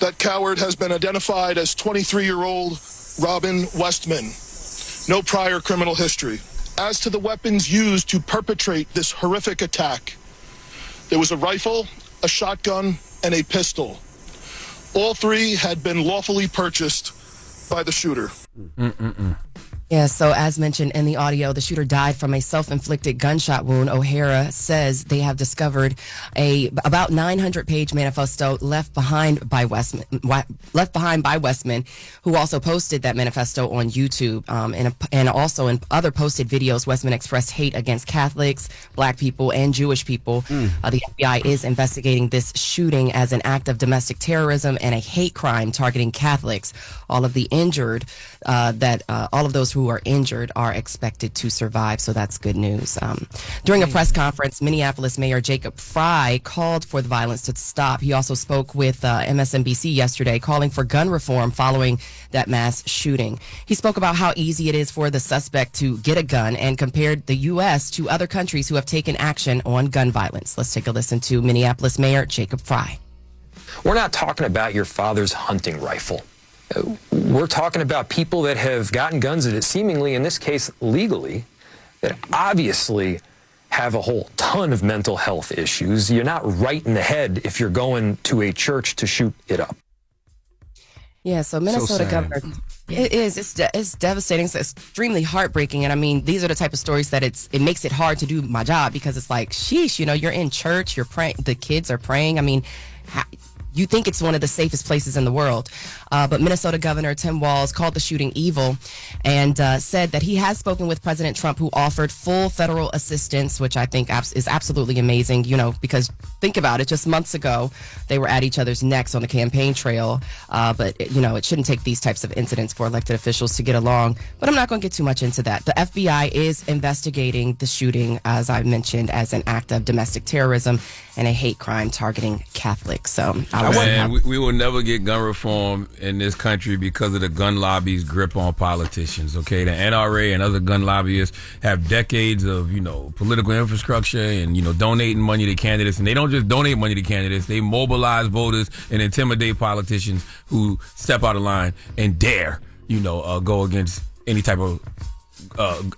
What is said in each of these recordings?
That coward has been identified as 23-year-old Robin Westman. No prior criminal history. As to the weapons used to perpetrate this horrific attack, there was a rifle, a shotgun, and a pistol. All three had been lawfully purchased by the shooter. Yeah, so as mentioned in the audio, the shooter died from a self-inflicted gunshot wound. O'Hara says they have discovered a about 900-page manifesto left behind by Westman, who also posted that manifesto on YouTube. And also in other posted videos, Westman expressed hate against Catholics, Black people, and Jewish people. The FBI is investigating this shooting as an act of domestic terrorism and a hate crime targeting Catholics. All of the injured, all of those who are injured are expected to survive, so that's good news. During a press conference, Minneapolis Mayor Jacob Frey called for the violence to stop. He also spoke with MSNBC yesterday, calling for gun reform following that mass shooting. He spoke about how easy it is for the suspect to get a gun and compared the U.S. to other countries who have taken action on gun violence. Let's take a listen to Minneapolis Mayor Jacob Frey. We're not talking about your father's hunting rifle. We're talking about people that have gotten guns that seemingly, in this case, legally, that obviously have a whole ton of mental health issues. You're not right in the head if you're going to a church to shoot it up. Yeah, so Minnesota governor, it's devastating. It's extremely heartbreaking. And I mean, these are the type of stories that it makes it hard to do my job, because it's like, sheesh, you're in church, you're praying, the kids are praying. I mean, you think it's one of the safest places in the world. But Minnesota Governor Tim Walz called the shooting evil and said that he has spoken with President Trump, who offered full federal assistance, which I think is absolutely amazing, because think about it, just months ago, they were at each other's necks on the campaign trail. But it shouldn't take these types of incidents for elected officials to get along. But I'm not going to get too much into that. The FBI is investigating the shooting, as I mentioned, as an act of domestic terrorism and a hate crime targeting Catholics. So we will never get gun reform in this country because of the gun lobby's grip on politicians. Okay, the NRA and other gun lobbyists have decades of political infrastructure and donating money to candidates, and they don't just donate money to candidates; they mobilize voters and intimidate politicians who step out of line and dare go against any type of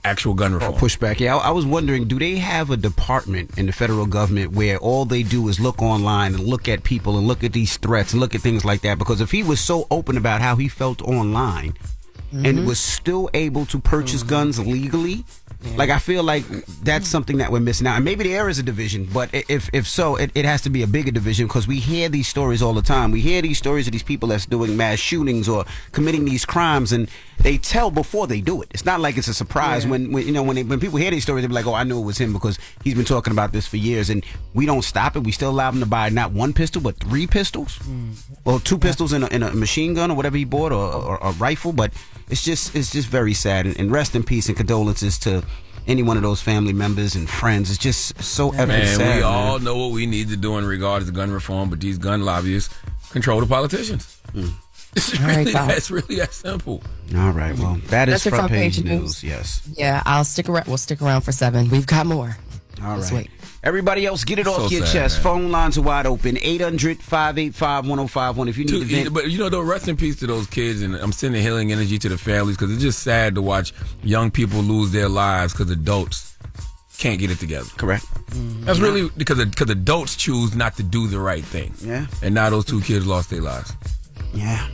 actual gun reform. Pushback. Yeah, I was wondering, do they have a department in the federal government where all they do is look online and look at people and look at these threats and look at things like that? Because if he was so open about how he felt online and was still able to purchase guns legally, like, I feel like that's something that we're missing out. And maybe there is a division, but if so, it has to be a bigger division, because we hear these stories all the time. We hear these stories of these people that's doing mass shootings or committing these crimes, and they tell before they do it. It's not like it's a surprise when people hear these stories. They be like, "Oh, I knew it was him because he's been talking about this for years." And we don't stop it. We still allow him to buy not one pistol but 3 pistols, or 2 pistols in a machine gun or whatever he bought, or a rifle. But it's just very sad. And rest in peace and condolences to any one of those family members and friends. It's just so evident sad. We all know what we need to do in regards to gun reform, but these gun lobbyists control the politicians. That's really that simple. All right, well, that's front page news. Yes. Yeah, I'll stick around. We'll stick around for 7. We've got more. All Let's right. wait. Everybody else, get it off your chest. Man. Phone lines are wide open. 800-585-1051. If you need to vent. But though, rest in peace to those kids, and I'm sending healing energy to the families, because it's just sad to watch young people lose their lives because adults can't get it together. Correct. That's really because adults choose not to do the right thing. Yeah. And now those 2 kids lost their lives. Yeah.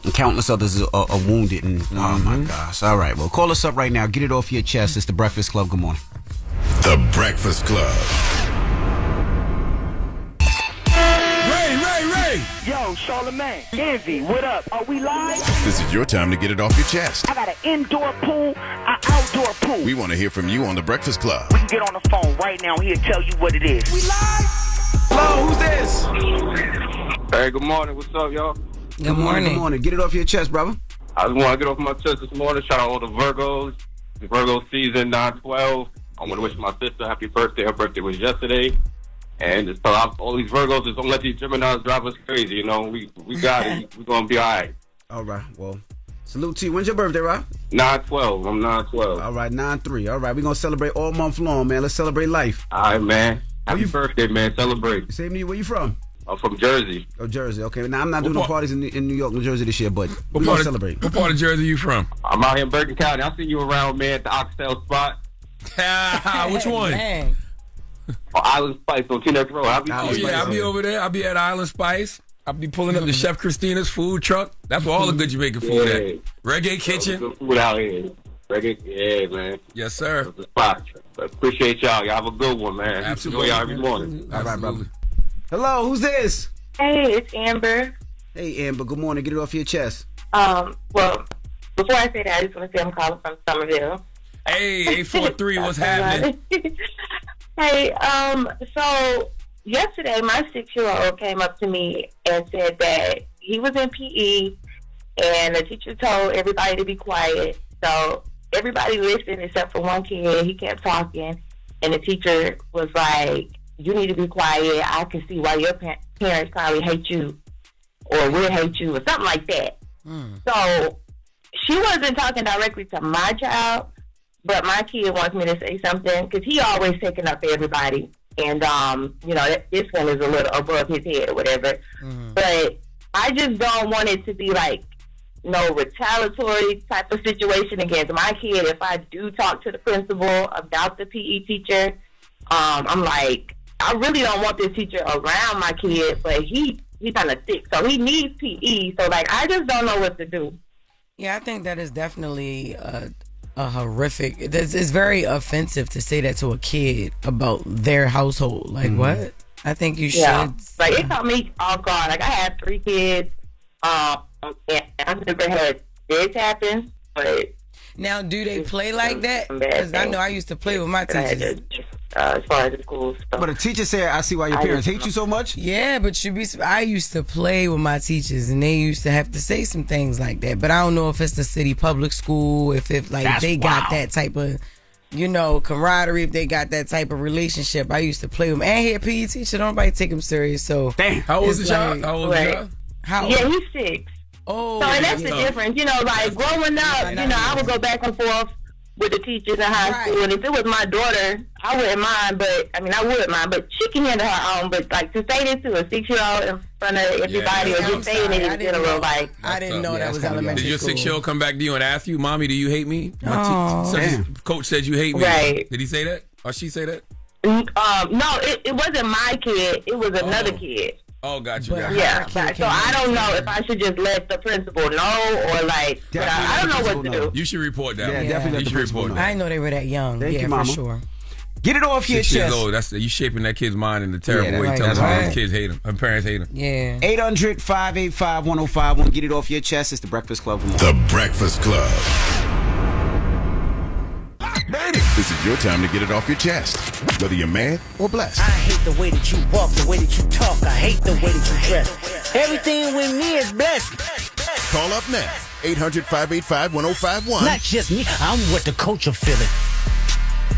And countless others are wounded. And oh my gosh. All right. Well, call us up right now. Get it off your chest. It's the Breakfast Club. Good morning. The Breakfast Club. Ray! Yo, Charlamagne, Envy, what up? Are we live? This is your time to get it off your chest. I got an indoor pool, an outdoor pool. We want to hear from you on The Breakfast Club. We can get on the phone right now. He'll tell you what it is. We live? Hello, who's this? Hey, good morning. What's up, y'all? Good morning. Get it off your chest, brother. I just want to get off my chest this morning. Shout out all the Virgos. The Virgo season 9/12. I want to wish my sister happy birthday. Her birthday was yesterday. And just tell all these Virgos, just don't let these Geminis drive us crazy. We got it. We're going to be all right. All right. Well, salute to you. When's your birthday, Rob? 9/12. I'm 9/12. All right, 9/3. All right, we're going to celebrate all month long, man. Let's celebrate life. All right, man. Happy birthday, man. Celebrate. Same to you. Where you from? from Jersey. Oh, Jersey. Okay. Now I'm not doing no parties in New York, New Jersey this year, but we're gonna celebrate. What part of Jersey you from? I'm out here in Bergen County. I see you around, man, at the Oxtail spot. Which one? Dang. Island Spice on Kenneth Road. I'll be over there. I'll be at Island Spice. I'll be pulling up the Chef Christina's food truck. That's where all the good Jamaican food at. Reggae Kitchen. Good food out here. Reggae, yeah, man. Yes, sir. That's the spot. Appreciate y'all. Y'all have a good one, man. Absolutely. Enjoy y'all every morning. All right, brother. Hello, who's this? Hey, it's Amber. Hey, Amber. Good morning. Get it off your chest. Well, before I say that, I just want to say I'm calling from Somerville. Hey, 843, what's happening? Hey, so yesterday my 6-year-old came up to me and said that he was in PE and the teacher told everybody to be quiet. So everybody listened except for one kid. He kept talking and the teacher was like, you need to be quiet. I can see why your parents probably hate you or will hate you or something like that. So she wasn't talking directly to my child, but my kid wants me to say something because he always taking up for everybody. And, this one is a little above his head or whatever. But I just don't want it to be like no retaliatory type of situation against my kid. If I do talk to the principal about the PE teacher, I'm like, I really don't want this teacher around my kid, but he's kind of sick. So he needs PE. So, like, I just don't know what to do. Yeah, I think that is definitely a horrific. It's very offensive to say that to a kid about their household. Like, what? I think you should. Like, it caught me off guard. Like, I had 3 kids. And I've never had this happen. But now, do they play like that? Because I know I used to play with my teachers. As far as the school stuff. But a teacher said, I see why your parents hate you so much? Yeah, but I used to play with my teachers, and they used to have to say some things like that. But I don't know if it's the city public school, if they got that type of, camaraderie, if they got that type of relationship. I used to play with them. And he a PE teacher, don't nobody take him serious. So damn. How old is y'all? Yeah, he's 6. Oh, so and that's the difference. Like growing up, I would go back and forth with the teachers in high school, and if it was my daughter, I wouldn't mind. But I would mind. But she can handle her own. But like to say this to a 6-year-old in front of everybody, or just saying it in general, like I didn't know that was elementary. Did your 6-year-old come back to you and ask you, "Mommy, do you hate me?" Coach said you hate me. Right? Did he say that, or she say that? No, it wasn't my kid. It was another kid. Oh, got you. Yeah, so I don't know if I should just let the principal know or like, I don't know what to do. You should report that. Yeah, definitely. You should report that. I didn't know they were that young. Thank you, Mama. For sure. Get it off your 6 years chest. old. That's you shaping that kid's mind in a terrible way. Telling his kids hate him. Her parents hate him. Yeah. 800-585-1051. Get it off your chest. It's the Breakfast Club. The Breakfast Club. This is your time to get it off your chest, whether you're mad or blessed. I hate the way that you walk, the way that you talk. I hate the way that you dress. Everything with me is blessed. Call up now, 800-585-1051. Not just me, I'm what the culture feeling.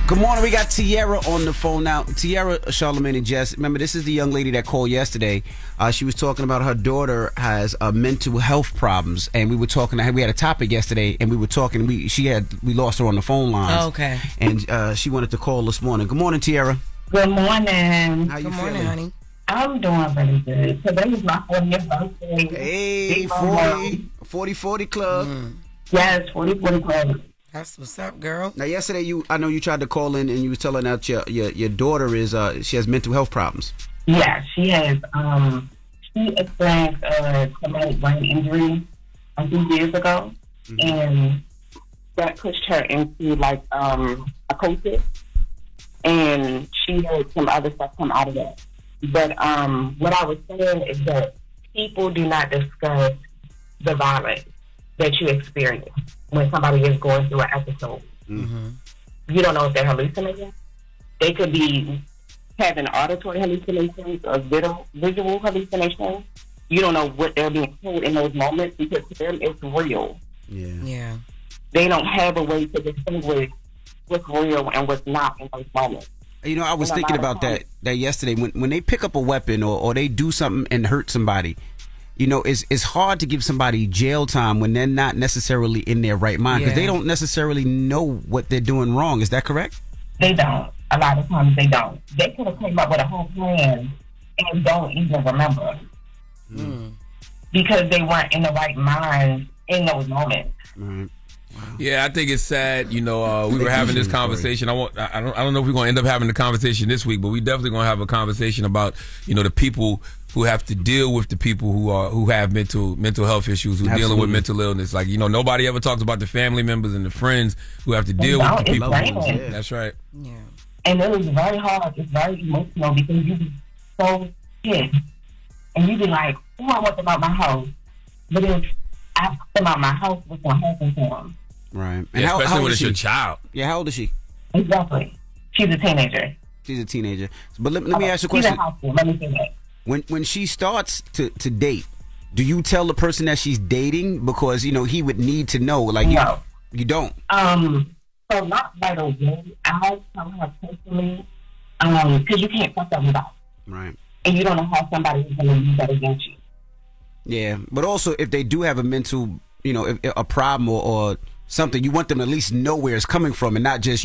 Good morning. We got Tiara on the phone now. Tiara, Charlamagne, and Jess. Remember, this is the young lady that called yesterday. She was talking about her daughter has mental health problems, and we were talking. We had a topic yesterday, and we were talking. We lost her on the phone lines. Oh, okay. And she wanted to call this morning. Good morning, Tiara. Good morning. How you Good morning, feeling? honey. I'm doing really good. Today is my 40th birthday. Hey, 40 club. Yes, 40 club. That's what's up, girl. Now, yesterday I know you tried to call in and you were telling that your daughter she has mental health problems. Yeah, she has. She experienced a traumatic brain injury a few years ago, and that pushed her into like a coaches, and she had some other stuff come out of that. But what I was saying is that people do not discuss the violence that you experience when somebody is going through an episode. Mm-hmm. You don't know if they're hallucinating. They could be having auditory hallucinations or visual hallucinations. You don't know what they're being told in those moments because to them it's real. Yeah. They don't have a way to distinguish what's real and what's not in those moments. I was thinking about that yesterday. When they pick up a weapon or they do something and hurt somebody, it's hard to give somebody jail time when they're not necessarily in their right mind because they don't necessarily know what they're doing wrong. Is that correct? They don't. A lot of times they don't. They could have came up with a whole plan and don't even remember because they weren't in the right mind in those moments. Right. Yeah, I think it's sad. We were having this conversation. I don't know if we're going to end up having the conversation this week, but we definitely going to have a conversation about the people who have to deal with the people who have mental health issues, who are dealing with mental illness. Like nobody ever talks about the family members and the friends who have to deal with the people. Yeah. That's right. Yeah. And it was very hard. It's very emotional because you be so pissed, and you be like, "Oh, I want them out my house," but if I put them out my house, what's going to happen to them? Right. And especially when it's your child. Yeah, how old is she? Exactly. She's a teenager. She's a teenager. But let me ask you a question. She's in high school. Let me say that. When she starts to date, do you tell the person that she's dating because he would need to know? Like no. You don't. So not right away. I tell her personally, because you can't trust everybody. Right. And you don't know how somebody is going to use that against you. Yeah, but also if they do have a mental, a problem or something, you want them to at least know where it's coming from and not just,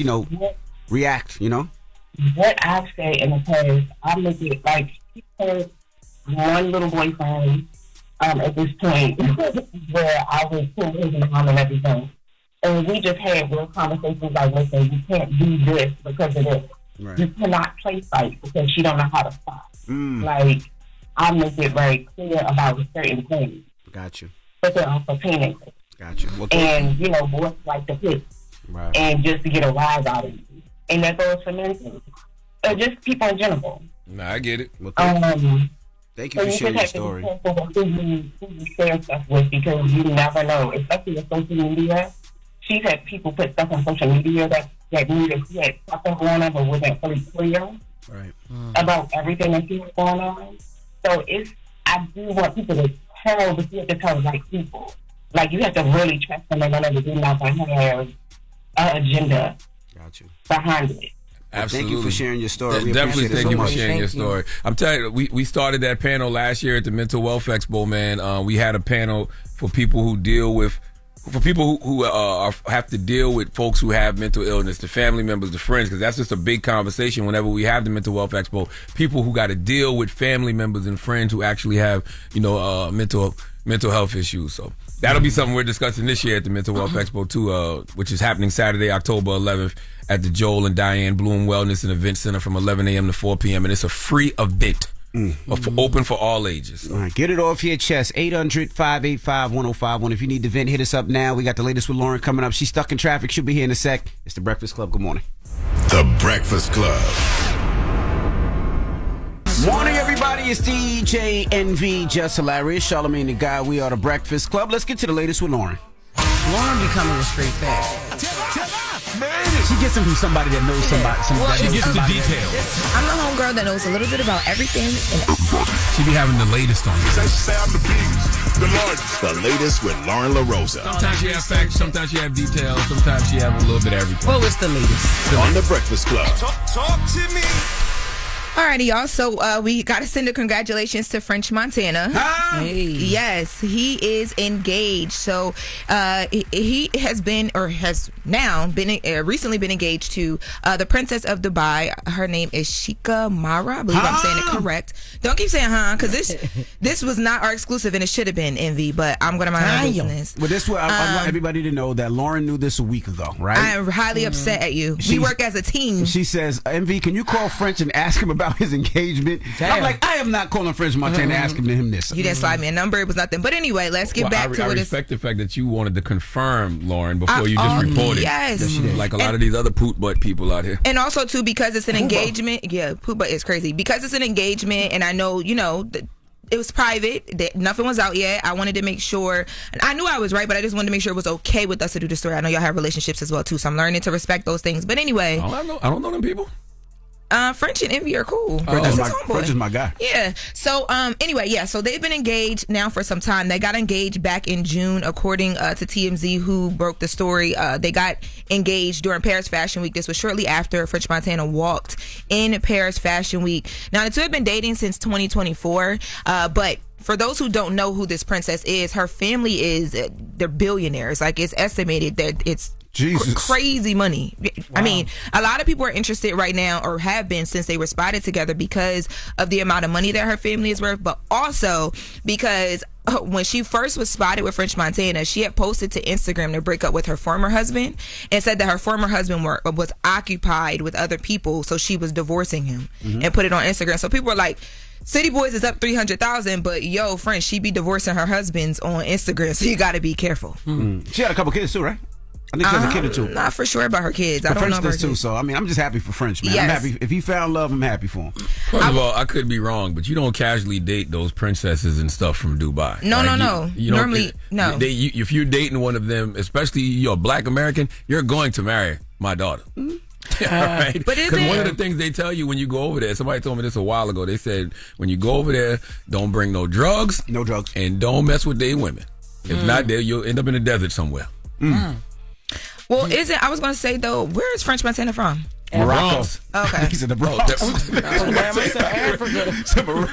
react, What I say in the past, I make it like she had one little boyfriend at this point where I was putting his mom and everything. And we just had real conversations like, listen, you can't do this because of this. Right. You cannot play fight because she don't know how to stop. Like, I make it very clear about certain things. Got you. But they're also teenagers. Got you. And, boys like to hit. Right. And just to get a rise out of you. And that goes for men too. Or just people in general. Nah, I get it. Well, thank you for sharing your story. You have to be careful who you share stuff with because you never know, especially with social media. She's had people put stuff on social media that knew that she had something going on but wasn't fully clear about everything that she was going on. So I do want people to tell, but you have to tell the right people. Like, you have to really trust them and know that they're not going to have an agenda behind it. Absolutely. Thank you for sharing your story. We Definitely thank you for sharing your you. story. I'm telling you, we started that panel last year at the Mental Wealth Expo, man. We had a panel for people who deal with who have to deal with folks who have mental illness, the family members, the friends, because that's just a big conversation whenever we have the Mental Wealth Expo. People who got to deal with family members and friends who actually have, mental health issues. So that'll be something we're discussing this year at the Mental Wealth Expo too, which is happening Saturday, October 11th at the Joel and Diane Bloom Wellness and Event Center from 11 a.m. to 4 p.m. And it's a free event. Open for all ages. All right, get it off your chest. 800-585-1051. If you need the vent, hit us up now. We got the latest with Loren coming up. She's stuck in traffic. She'll be here in a sec. It's the Breakfast Club. Good morning. The Breakfast Club. Morning, everybody. It's DJ NV, Jess Hilarious, Charlamagne the Guy. We are the Breakfast Club. Let's get to the latest with Loren. Loren be coming with straight facts. She gets them from somebody that knows somebody. She gets the details. I'm a homegirl that knows a little bit about everything. She be having the latest on you. The latest with Loren LoRosa. Sometimes she have facts, sometimes she have details, sometimes she have a little bit of everything. Well, it's the latest. On the Breakfast Club. Talk to me. Alrighty, y'all. So we got to send a congratulations to French Montana. Hey. Yes, he is engaged. So he has been, or has now been, recently been engaged to the Princess of Dubai. Her name is Sheikha Mara. I believe I'm saying it correct. Don't keep saying because this was not our exclusive and it should have been Envy, but I'm going to mind my business. Well, this way, I want everybody to know that Loren knew this a week ago, right? I'm highly upset at you. We work as a team. She says, Envy, can you call French and ask him about his engagement? Damn. I'm like, I am not calling French Montana asking him this. You didn't slide me a number. It was nothing. But anyway, let's get back to I what respect the fact that you wanted to confirm, Loren, before you just reported. Yes. Like a lot of these other poot butt people out here. And also, too, because it's an engagement. Yeah, poot butt is crazy. Because it's an engagement, and I know, it was private. Nothing was out yet. I wanted to make sure, and I knew I was right, but I just wanted to make sure it was okay with us to do the story. I know y'all have relationships as well, too, so I'm learning to respect those things. But anyway. I don't know them people. French and Envy are cool. French is my guy. Yeah. So anyway, yeah. So they've been engaged now for some time. They got engaged back in June, according to TMZ, who broke the story. They got engaged during Paris Fashion Week. This was shortly after French Montana walked in Paris Fashion Week. Now the two have been dating since 2024, but for those who don't know who this princess is, her family they're billionaires. Like, it's estimated that it's Jesus. Crazy money. I mean, a lot of people are interested right now, or have been since they were spotted together, because of the amount of money that her family is worth, but also because when she first was spotted with French Montana, she had posted to Instagram to break up with her former husband and said that her former husband was occupied with other people, so she was divorcing him, and put it on Instagram. So people were like, City Boys is up 300,000, but yo, French, she be divorcing her husbands on Instagram, so you got to be careful. She had a couple kids too, right? I think she has a kid or two. I'm not for sure about her kids. But I don't know French about does her too, kids. so I mean, I'm just happy for French, man. Yes. I'm happy. If he found love, I'm happy for him. First of all, I could be wrong, but you don't casually date those princesses and stuff from Dubai. No, Like, no. you don't- Normally, no. If you're dating one of them, especially you're a black American, you're going to marry my daughter. Right? But is Because it? one of the things they tell you when you go over there, somebody told me this a while ago, they said, when you go over there, don't bring no drugs. No drugs. And don't mess with their women. If not, you'll end up in the desert somewhere. Well, I was going to say, though, where is French Montana from? Morocco. Okay. He's in the Bronx.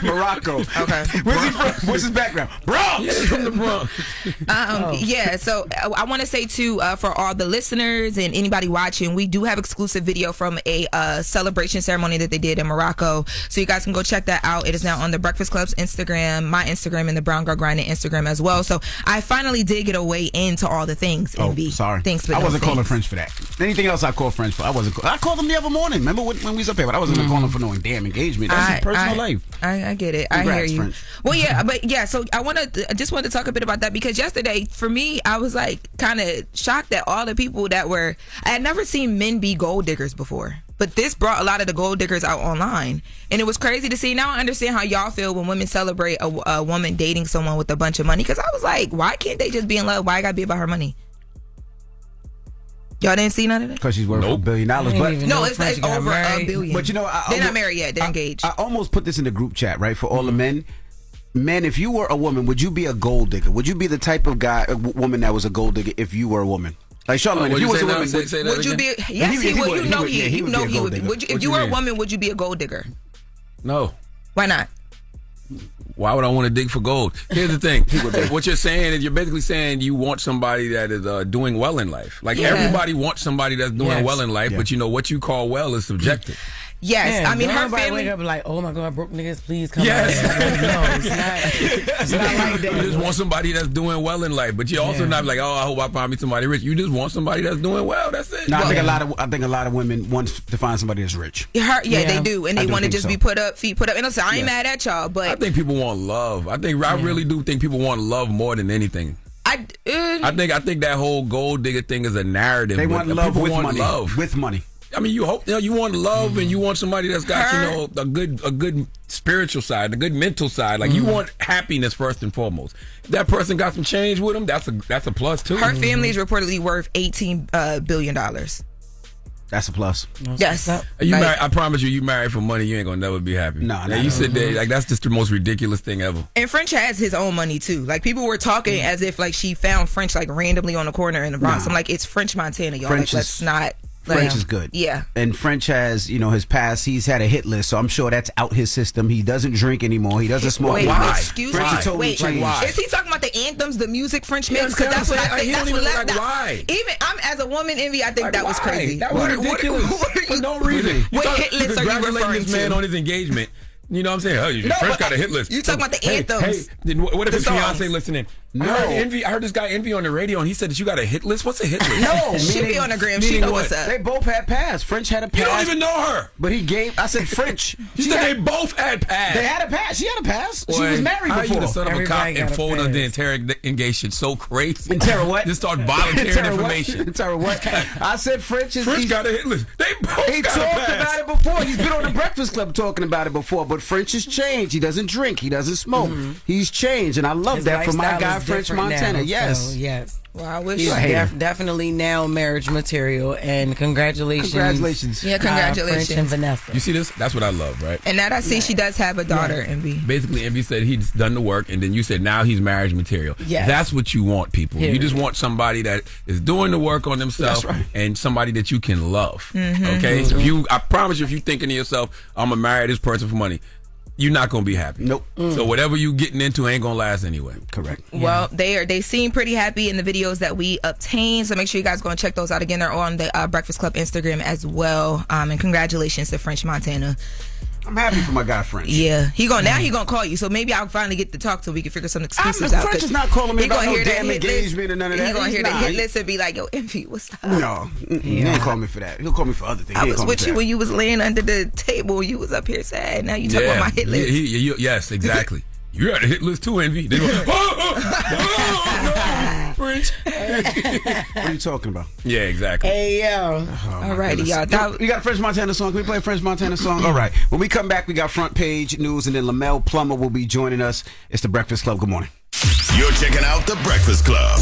Morocco. Okay. Where's he from? What's his background? Bronx. Yeah, he's from the Bronx. Yeah, so I want to say, too, for all the listeners and anybody watching, we do have exclusive video from a celebration ceremony that they did in Morocco. So you guys can go check that out. It is now on the Breakfast Club's Instagram, my Instagram, and the Brown Girl Grinding Instagram as well. So I finally did get a way into all the things. Envy. Sorry. Thanks, but I no wasn't calling thanks. French for that. Anything else I called French for? I called them the other morning. Remember when we was up here? But I wasn't calling for no damn engagement. That's his personal life. I get it. Congrats, I hear you. French. Well, yeah, but yeah. So I just wanted to talk a bit about that, because yesterday, for me, I was like kind of shocked at all the people that were. I had never seen men be gold diggers before, but this brought a lot of the gold diggers out online, and it was crazy to see. Now I understand how y'all feel when women celebrate a woman dating someone with a bunch of money, because I was like, why can't they just be in love? Why it gotta be about her money? Y'all didn't see none of that? Because she's worth $1 billion. But No, it's like over $1 billion. But you know, they're not married yet. They're engaged. I almost put this in the group chat, right, for all the men. Men, if you were a woman, would you be a gold digger? Would you be the type of woman that was a gold digger if you were a woman? Like Charlamagne, if you was a woman, would you be? Yes, he would. You know he would be. If you were a woman, would you be a gold digger? No. Why not? Why would I want to dig for gold? Here's the thing. What you're saying is you're basically saying you want somebody that is doing well in life. Like everybody wants somebody that's doing well in life, but you know what you call well is subjective. Yes, I mean her family. Wake up like, oh my God, broke niggas, please come. Yes. No, it's not like that. You just want somebody that's doing well in life, but you're also not like, oh, I hope I find me somebody rich. You just want somebody that's doing well. That's it. No, I think a lot of women want to find somebody that's rich. They do, and they want to just be feet put up. And I ain't mad at y'all, but I think people want love. I really do think people want love more than anything. I think that whole gold digger thing is a narrative. They want love with money. Love with money. I mean, you want love, and you want somebody that's got a good spiritual side, a good mental side. Like you want happiness first and foremost. If that person got some change with them, that's a plus too. Her family is reportedly worth $18 billion. That's a plus. Yes. I promise you married for money, you ain't gonna never be happy. No. You sit there like that's just the most ridiculous thing ever. And French has his own money too. Like people were talking as if like she found French like randomly on the corner in the Bronx. I'm like, it's French Montana, y'all. French like, let's not. French is good. Yeah. And French has, his past. He's had a hit list, so I'm sure that's out his system. He doesn't drink anymore. He doesn't smoke. Why? Excuse me. Wait, why? Is he talking about the anthems, the music French makes? Because that's what I think. That's what left out. Why? Even I'm as a woman, Envy, I think that was crazy. That was ridiculous. For no reason. What hit list are you referring this man to? on his engagement. You know what I'm saying? French got a hit list. You talking about the anthems? Hey, what if his songs. fiance listening? No. I heard this guy Envy on the radio, and he said that you got a hit list. What's a hit list? No, she be on the gram. She know what's up. They both had pass. French had a pass. You don't even know her. But he gave. I said French. You said they both had pass. They had a pass. She had a pass. Boy, she was married how before. You the son of a cop and fold under pass. interrogation so crazy. Interrogate what? Just start volunteering information. Interrogate what? I said French is. French got a hit list. They both He got a talked pass. about it before. He's been on the Breakfast Club talking about it before. But French has changed. He doesn't drink. He doesn't smoke. He's changed, and I love His that for my lifestyle guy is French different Montana. now, Yes. so, yes. Well, I wish He's a hater. definitely now marriage material, and congratulations. Congratulations. Yeah, congratulations. French and Vanessa. You see this? That's what I love, right? And now I see she does have a daughter, Envy. Basically, Envy said he's done the work, and then you said now he's marriage material. Yes. That's what you want, people. Period. You just want somebody that is doing the work on themselves, That's right. and somebody that you can love. Okay? So I promise you, if you're thinking to yourself, I'm going to marry this person for money, you're not gonna be happy. Nope. So whatever you getting into ain't gonna last anyway. Correct. Well, they seem pretty happy in the videos that we obtained. So make sure you guys go and check those out. Again, they're on the Breakfast Club Instagram as well. And congratulations to French Montana. I'm happy for my guy French. Yeah, he gonna call you. So maybe I'll finally get to talk to him. We can figure some exclusives out. French is not calling me about no hear damn that engagement and none of that. He gonna hear the hit list and be like, "Yo, Envy, what's up?" No, he ain't call me for that. He'll call me for other things. I was with you when you was laying under the table. You was up here sad. Now you talk about my hit list. Yes, exactly. You got a hit list too, Envy. They go, French. What are you talking about? Yeah, exactly. Hey, yo. Alrighty, y'all. We got a French Montana song. Can we play a French Montana song? All right. When we come back, we got front page news, and then Lemuel Plummer will be joining us. It's the Breakfast Club. Good morning. You're checking out the Breakfast Club.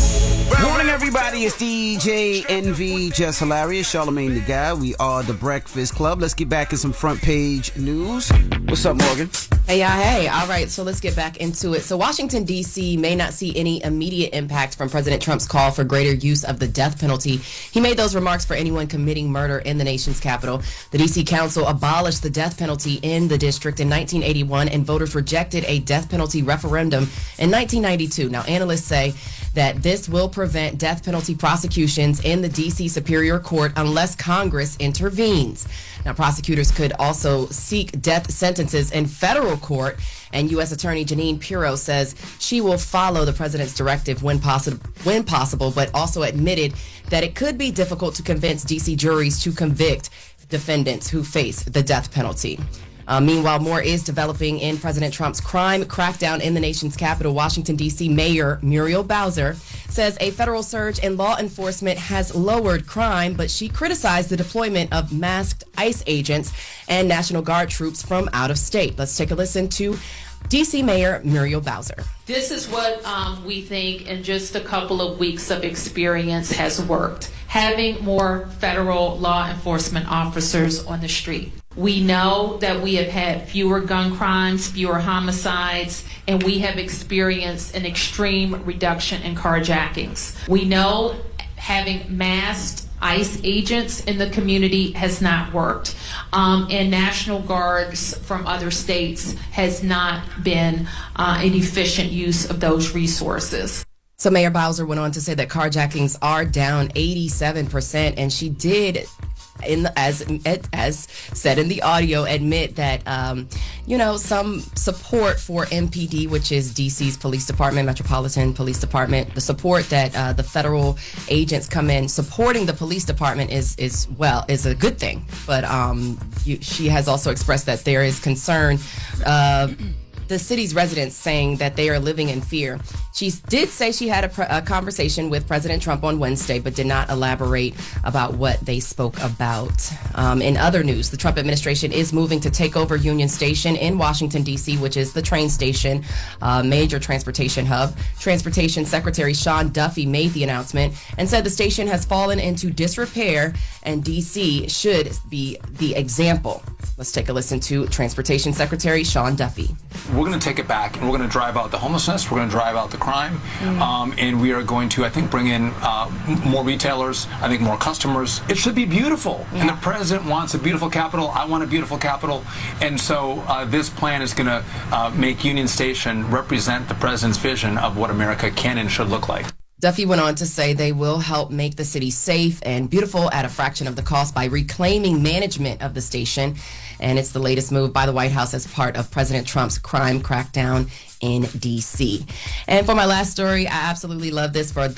Morning, everybody. It's DJ Envy, Jess Hilarious, Charlamagne the Guy. We are the Breakfast Club. Let's get back in some front page news. What's up, Morgan? Hey, y'all. Hey. All right. So let's get back into it. So Washington, D.C. may not see any immediate impact from President Trump's call for greater use of the death penalty. He made those remarks for anyone committing murder in the nation's capital. The D.C. Council abolished the death penalty in the district in 1981, and voters rejected a death penalty referendum in 1992. Now, analysts say that this will prevent death penalty prosecutions in the D.C. Superior Court unless Congress intervenes. Now, prosecutors could also seek death sentences in federal court, and U.S. Attorney Jeanine Pirro says she will follow the president's directive when possible, but also admitted that it could be difficult to convince D.C. juries to convict defendants who face the death penalty. Meanwhile, more is developing in President Trump's crime crackdown in the nation's capital. Washington, D.C. Mayor Muriel Bowser says a federal surge in law enforcement has lowered crime, but she criticized the deployment of masked ICE agents and National Guard troops from out of state. Let's take a listen to D.C. Mayor Muriel Bowser. This is what we think in just a couple of weeks of experience has worked. Having more federal law enforcement officers on the street. We know that we have had fewer gun crimes, fewer homicides, and we have experienced an extreme reduction in carjackings. We know having masked ICE agents in the community has not worked, and National Guards from other states has not been an efficient use of those resources. So Mayor Bowser went on to say that carjackings are down 87%, and she did, as said in the audio, admit that some support for MPD, which is DC's police department, Metropolitan Police Department, the support that the federal agents come in supporting the police department is a good thing. But she has also expressed that there is concern. The city's residents saying that they are living in fear. She did say she had a conversation with President Trump on Wednesday, but did not elaborate about what they spoke about. In other news, the Trump administration is moving to take over Union Station in Washington, D.C., which is the train station, major transportation hub. Transportation Secretary Sean Duffy made the announcement and said the station has fallen into disrepair and D.C. should be the example. Let's take a listen to Transportation Secretary Sean Duffy. We're going to take it back, and we're going to drive out the homelessness, we're going to drive out the crime, and we are going to, I think, bring in more retailers, I think more customers. It should be beautiful, and the president wants a beautiful capital. I want a beautiful capital, and so this plan is going to make Union Station represent the president's vision of what America can and should look like. Duffy went on to say they will help make the city safe and beautiful at a fraction of the cost by reclaiming management of the station. And it's the latest move by the White House as part of President Trump's crime crackdown in D.C. And for my last story, I absolutely love this for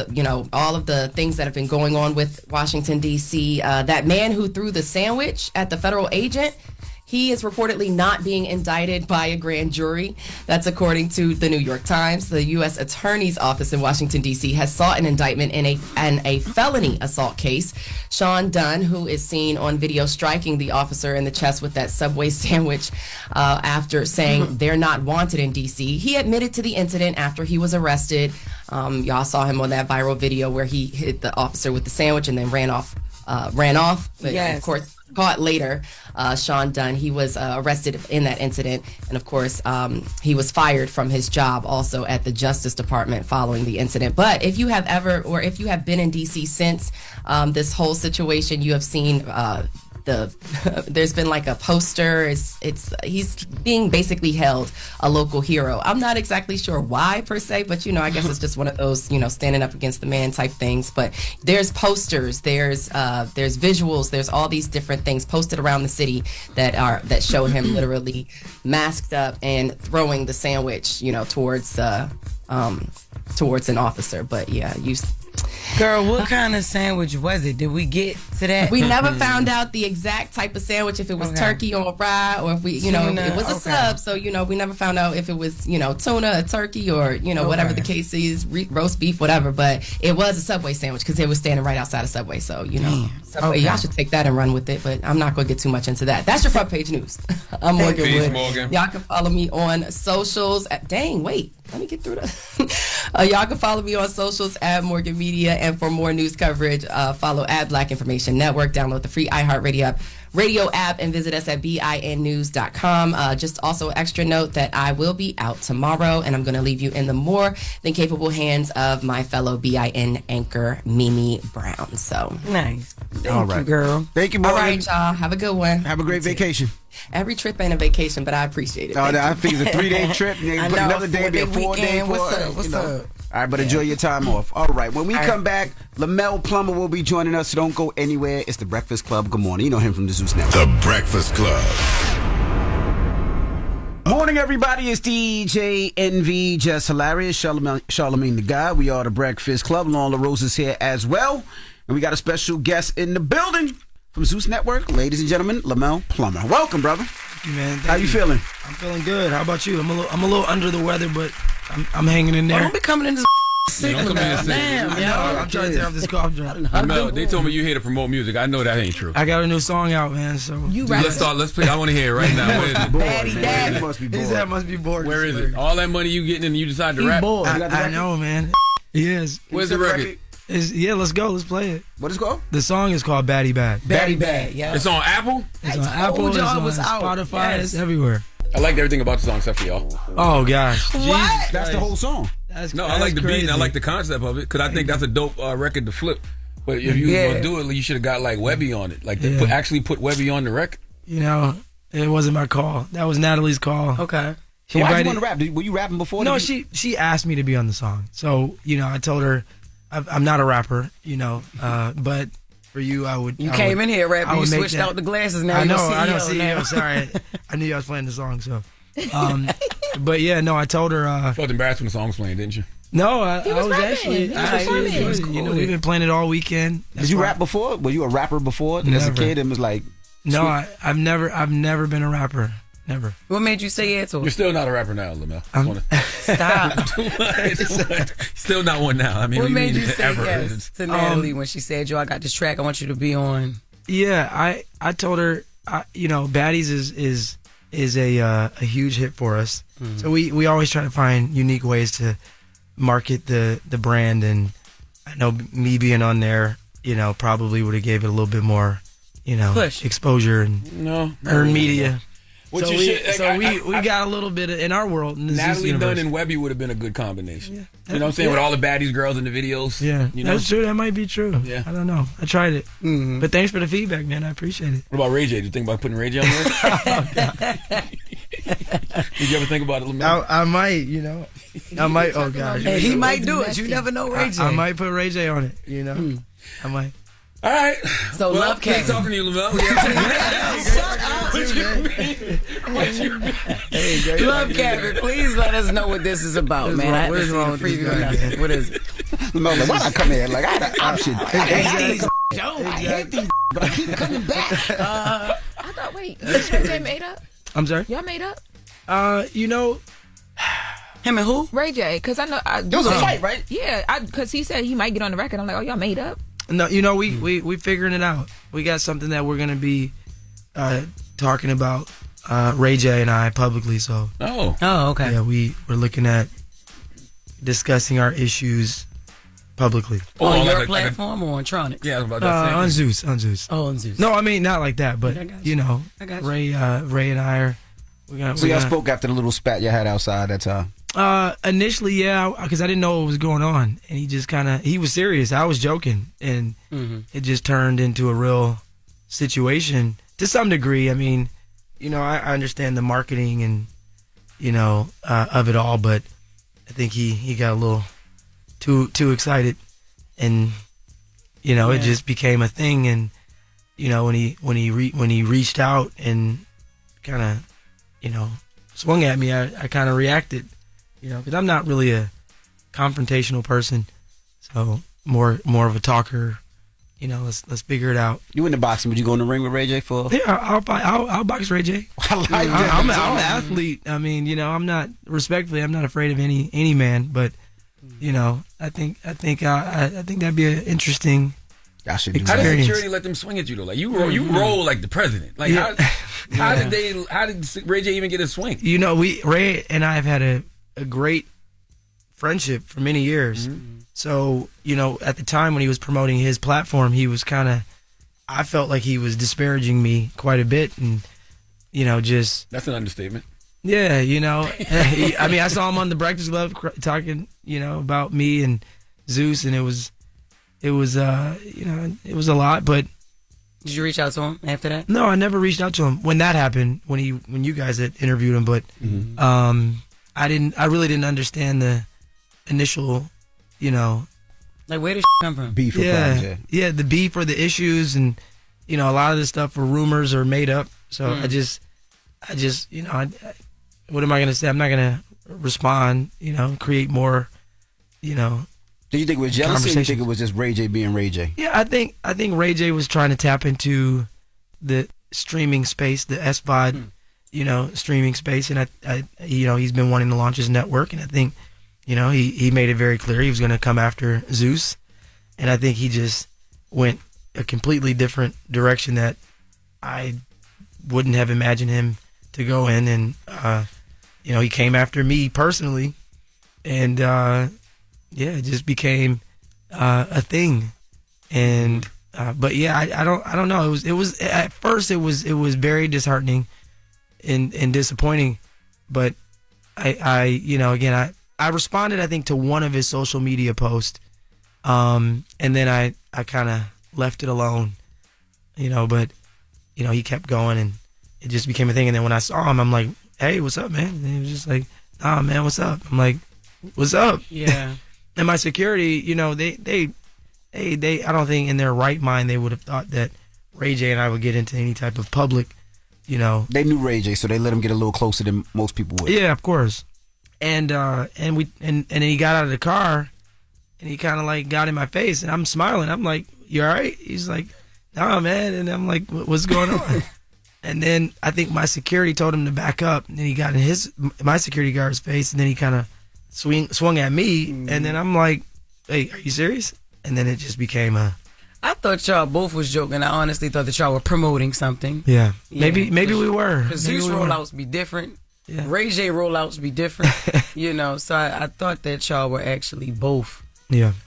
all of the things that have been going on with Washington, D.C. That man who threw the sandwich at the federal agent, he is reportedly not being indicted by a grand jury. That's according to the New York Times. The U.S. Attorney's Office in Washington, D.C. has sought an indictment in a felony assault case. Sean Dunn, who is seen on video striking the officer in the chest with that Subway sandwich after saying they're not wanted in D.C., he admitted to the incident after he was arrested. Y'all saw him on that viral video where he hit the officer with the sandwich and then ran off. But of course, caught later. Sean Dunn, he was arrested in that incident, and of course he was fired from his job also at the Justice Department following the incident. But if you have been in DC since this whole situation, you have seen there's been like a poster. He's being basically held a local hero. I'm not exactly sure why per se, but I guess it's just one of those standing up against the man type things. But there's posters, there's visuals, there's all these different things posted around the city that show him literally masked up and throwing the sandwich towards an officer. But yeah, Girl, what kind of sandwich was it? Did we get to that? We never found out the exact type of sandwich, if it was turkey on rye, or if it was a sub. So, we never found out if it was, tuna, turkey, or, whatever the case is, roast beef, whatever. But it was a Subway sandwich because it was standing right outside of Subway. So, Subway, y'all should take that and run with it. But I'm not going to get too much into that. That's your front page news. I'm Morgan Wood. Morgan. Y'all can follow me on socials. Let me get through that. Y'all can follow me on socials at Morgan Media, and for more news coverage, follow at Black Information Network. Download the free iHeartRadio app and visit us at binnews.com. Just also extra note that I will be out tomorrow, and I'm going to leave you in the more than capable hands of my fellow BIN anchor, Mimi Brown. So nice. Thank you, girl. Thank you, Morgan. All right, y'all. Have a good one. Have a great vacation. Every trip ain't a vacation, but I appreciate it. I think it's a 3-day trip. And then put another day, be a 4-day. What's up? All right, but enjoy your time off. All right, when we come back, Lemuel Plummer will be joining us, so don't go anywhere. It's The Breakfast Club. Good morning. You know him from the Zeus Network. The Breakfast Club. Morning, everybody. It's DJ NV, Jess Hilarious, Charlamagne the Guy. We are The Breakfast Club. Loren LoRosa's here as well. And we got a special guest in the building from Zeus Network. Ladies and gentlemen, Lemuel Plummer. Welcome, brother. Thank you, man. How you feeling? I'm feeling good. How about you? I'm a little under the weather, but I'm hanging in there. Don't be coming in this sick. Damn, I'm trying to take off this cough drop. Mel, they told me you here to promote music. I know that ain't true. I got a new song out, man. So let's play. I want to hear it right now. Where is it? Daddy. Must be bored. His head must be bored. Where is it? All that money you getting and you decide to rap? I know, man. Yes. Where's the record? Let's go. Let's play it. What is it called? The song is called Baddie Bad. Baddie Bad, yeah. It's on Apple? It's on Apple. It's on Spotify. It's everywhere. I liked everything about the song except for y'all. Oh, gosh. What? That's the whole song. I like the beat and I like the concept of it because I think that's a dope record to flip. But if you was going to do it, you should have got like Webby on it. Like actually put Webby on the record. It wasn't my call. That was Natalie's call. Okay. So why did you want to rap? Were you rapping before? No, she asked me to be on the song. So, I told her I'm not a rapper, but for you, I would. You came in here rapping. You switched out the glasses. Now you're CEO. I know. CEO. Sorry, I knew I was playing the song. So, but I told her. You felt embarrassed when the song was playing, didn't you? No, I was actually. We've been playing it all weekend. Did you rap before? Were you a rapper before as a kid? And was like. No, I've never been a rapper. Never. What made you say yes to it? You're still not a rapper now, Lemuel. Stop. Still not one now. I mean, what made you say yes to Natalie when she said, "Yo, I got this track. I want you to be on"? Yeah, I told her, Baddies is a huge hit for us. Mm-hmm. So we always try to find unique ways to market the brand, and I know me being on there, probably would have gave it a little bit more, push, exposure and earned media. We got a little bit in our world. In the Natalie Dunn and Webby would have been a good combination. Yeah. You know what I'm saying? With all the baddies girls in the videos. Yeah, that's true. That might be true. Yeah. I don't know. I tried it. Mm-hmm. But thanks for the feedback, man. I appreciate it. What about Ray J? Did you think about putting Ray J on there? Did you ever think about it? I might, I might. Oh, gosh. Hey, he might do it. You never know Ray J. I might put Ray J on it, I might. All right. So love Kevin. Talking to you, Lemuel. What you mean? Love Kevin. Please let us know what this is about, man. What is wrong with preview? What is it? No, why I come here? Like I had an option. I hate these, but I keep coming back. I thought. Wait, you Ray made up? I'm sorry. Y'all made up? Him and who? Ray J. Because I know there was a fight, right? Yeah, because he said he might get on the record. I'm like, oh, y'all made up. No, we figuring it out. We got something that we're gonna be talking about, Ray J and I publicly. So okay. Yeah, we're looking at discussing our issues publicly. On your platform or on Tronic? Yeah, I was about to say. On Zeus. Oh, on Zeus. No, I mean not like that, but I got you. Ray and I are. So y'all spoke after the little spat you had outside that time. Initially, yeah, because I didn't know what was going on, and he just he was serious. I was joking, and it just turned into a real situation. to some degree. I mean, I understand the marketing and of it all, but I think he got a little too excited, and it just became a thing. And when he reached out and kind of swung at me, I kind of reacted, because I'm not really a confrontational person, so more of a talker. Let's figure it out. You into boxing? Would you go in the ring with Ray J for? Yeah, I'll box Ray J. I'm an athlete. I mean, I'm not afraid of any man, but I think that'd be an interesting experience. How did security let them swing at you though? Like you roll like the president. Like how did Ray J even get a swing? Ray and I have had a great friendship for many years. Mm-hmm. So, at the time when he was promoting his platform, he was I felt like he was disparaging me quite a bit, and just that's an understatement. Yeah, I mean, I saw him on the Breakfast Club talking, about me and Zeus, and it was a lot. But did you reach out to him after that? No, I never reached out to him when that happened. When you guys had interviewed him, but I really didn't understand the initial, like where did come from? Beef, yeah, the beef or the issues, and a lot of this stuff were rumors or made up. So I just, what am I gonna say? I'm not gonna respond. Create more. Do you think it was jealousy? Or do you think it was just Ray J being Ray J? Yeah, I think Ray J was trying to tap into the streaming space, the SVOD, streaming space, and I he's been wanting to launch his network, and I think. He made it very clear he was going to come after Zeus, and I think he just went a completely different direction that I wouldn't have imagined him to go in, and he came after me personally, and it just became a thing, and but yeah, I don't know. It was at first it was very disheartening and disappointing, but I responded, I think, to one of his social media posts, and then I kind of left it alone, but, he kept going, and it just became a thing. And then when I saw him, I'm like, hey, what's up, man? And he was just like, nah, man, what's up? I'm like, what's up? Yeah. And my security, they I don't think in their right mind they would have thought that Ray J and I would get into any type of public, They knew Ray J, so they let him get a little closer than most people would. Yeah, of course. And then he got out of the car, and he kind of like got in my face, and I'm smiling. I'm like, "You all right?" He's like, "Nah, man." And I'm like, "What's going on?" And then I think my security told him to back up, and then he got in my security guard's face, and then he kind of swung at me, and then I'm like, "Hey, are you serious?" And then it just became a. I thought y'all both was joking. I honestly thought that y'all were promoting something. Yeah, maybe we were. Because Zeus rollouts be different. Yeah. Ray J rollouts be different, so I thought that y'all were actually both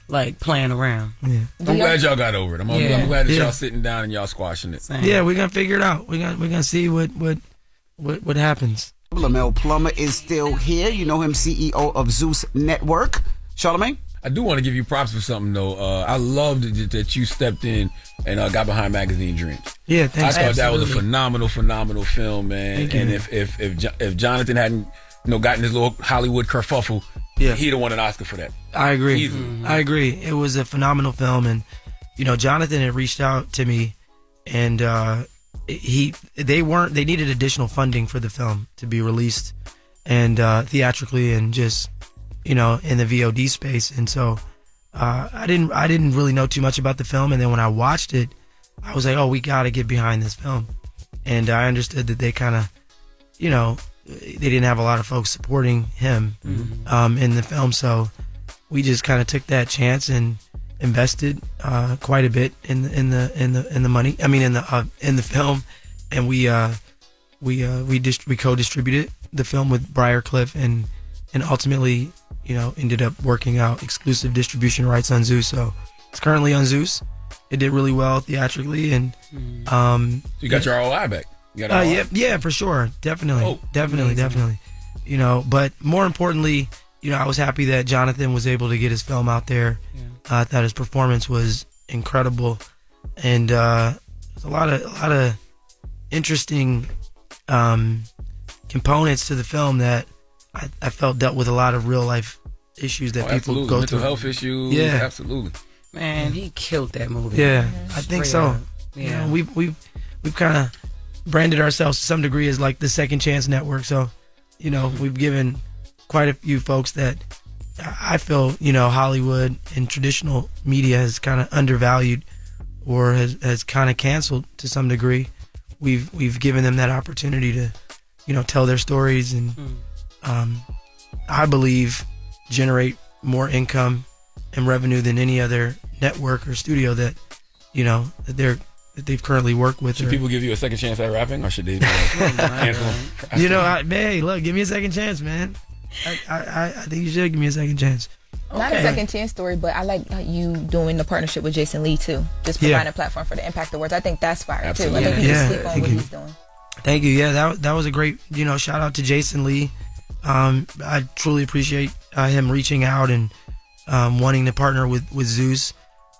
like playing around. Yeah. I'm glad y'all got over it. I'm glad that y'all sitting down and y'all squashing it. Same. Yeah, we're gonna figure it out. We're gonna see what happens. Lemuel Plummer is still here. You know him, CEO of Zeus Network. Charlamagne? I do want to give you props for something though. I loved that you stepped in and got behind Magazine Dreams. Yeah, thanks. I thought that was a phenomenal film, man. Thank and you. if Jonathan hadn't gotten his little Hollywood kerfuffle, he'd have won an Oscar for that. I agree. Mm-hmm. I agree. It was a phenomenal film, and Jonathan had reached out to me, and they needed additional funding for the film to be released and theatrically and just in the VOD space, and so I didn't really know too much about the film, and then when I watched it, I was like, oh, we got to get behind this film, and I understood that they kind of, they didn't have a lot of folks supporting him in the film, so we just kind of took that chance and invested quite a bit in the money. I mean, in the film, and we co-distributed the film with Briarcliff, and ultimately, ended up working out exclusive distribution rights on Zeus. So it's currently on Zeus. It did really well theatrically, and you got your ROI back. You got ROI? Yeah, for sure, definitely. But more importantly, I was happy that Jonathan was able to get his film out there. I thought his performance was incredible, and there's a lot of interesting components to the film that I felt dealt with a lot of real life issues that people go mental through. health issues. Yeah, absolutely. Man, he killed that movie. Yeah, I think so. Up. Yeah, you know, we've kind of branded ourselves to some degree as like the Second Chance Network. So, you know, we've given quite a few folks that I feel, you know, Hollywood and traditional media has kind of undervalued or has kind of canceled to some degree. We've given them that opportunity to, you know, tell their stories and I believe generate more income and revenue than any other network or studio that, you know, that they've currently worked with. Should people give you a second chance at rapping, or should they cancel them? You know, hey, look, give me a second chance, man. I think you should give me a second chance. Not a second chance story, but I like you doing the partnership with Jason Lee too. Just providing a platform for the Impact Awards. I think that's fire too. I think people sleep on what he's doing. Thank you. Yeah, that was a great, you know, shout out to Jason Lee. I truly appreciate him reaching out and wanting to partner with Zeus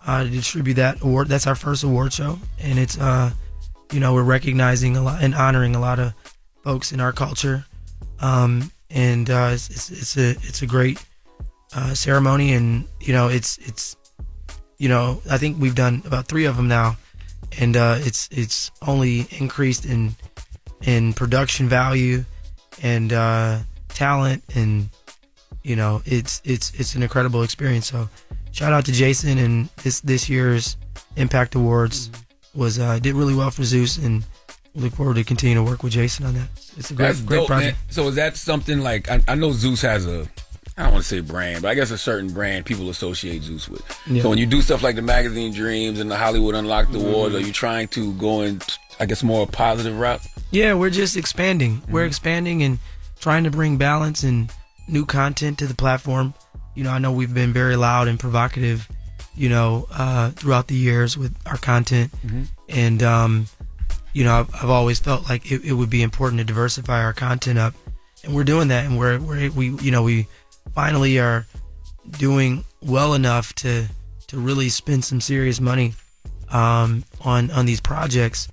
to distribute that award. That's our first award show, and it's you know, we're recognizing a lot and honoring a lot of folks in our culture, and it's a great ceremony, and you know, it's you know, I think we've done about 3 of them now, and it's only increased in production value and talent, and you know, it's an incredible experience. So shout out to Jason, and this year's Impact Awards was did really well for Zeus, and we look forward to continuing to work with Jason on that. It's a great project. Man. So is that something like, I know Zeus has a, I don't want to say brand, but I guess a certain brand people associate Zeus with. Yeah. So when you do stuff like the Magazine Dreams and the Hollywood Unlocked Awards, are you trying to go in, I guess, more positive route? Yeah, we're just expanding. We're expanding and trying to bring balance and new content to the platform. You know, I know we've been very loud and provocative, you know, throughout the years with our content. And, you know, I've always felt like it would be important to diversify our content up. And we're doing that. And we finally are doing well enough to really spend some serious money on these projects.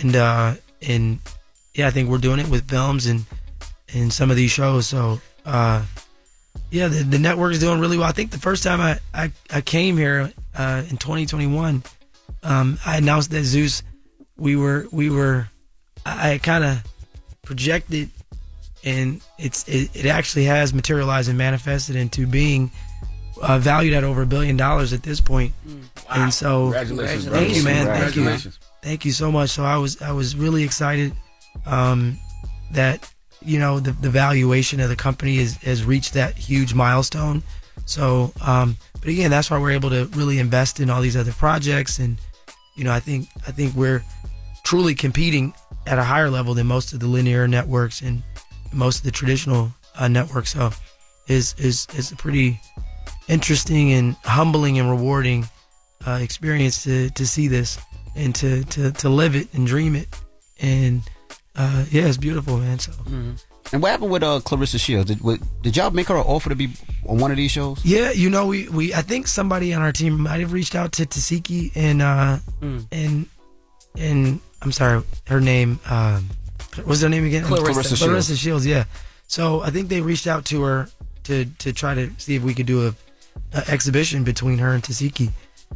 And yeah, I think we're doing it with films and some of these shows. So, yeah, the network is doing really well. I think the first time I came here in 2021, I announced that Zeus, I kind of projected, and it actually has materialized and manifested into being valued at over $1 billion at this point. Wow. And so, congratulations, thank you, man. Thank you so much. So I was really excited that, you know, the valuation of the company has reached that huge milestone. So, but again, that's why we're able to really invest in all these other projects, and you know, I think we're truly competing at a higher level than most of the linear networks and most of the traditional networks. So, it's a pretty interesting and humbling and rewarding experience to see this and to live it and dream it, and yeah, it's beautiful, man. So. And what happened with Clarissa Shields? Did y'all make her an offer to be on one of these shows? Yeah, you know, we I think somebody on our team might have reached out to Tasiki and I'm sorry, her name what's her name again? Clarissa Shields. Yeah. So I think they reached out to her to try to see if we could do a exhibition between her and Tasiki,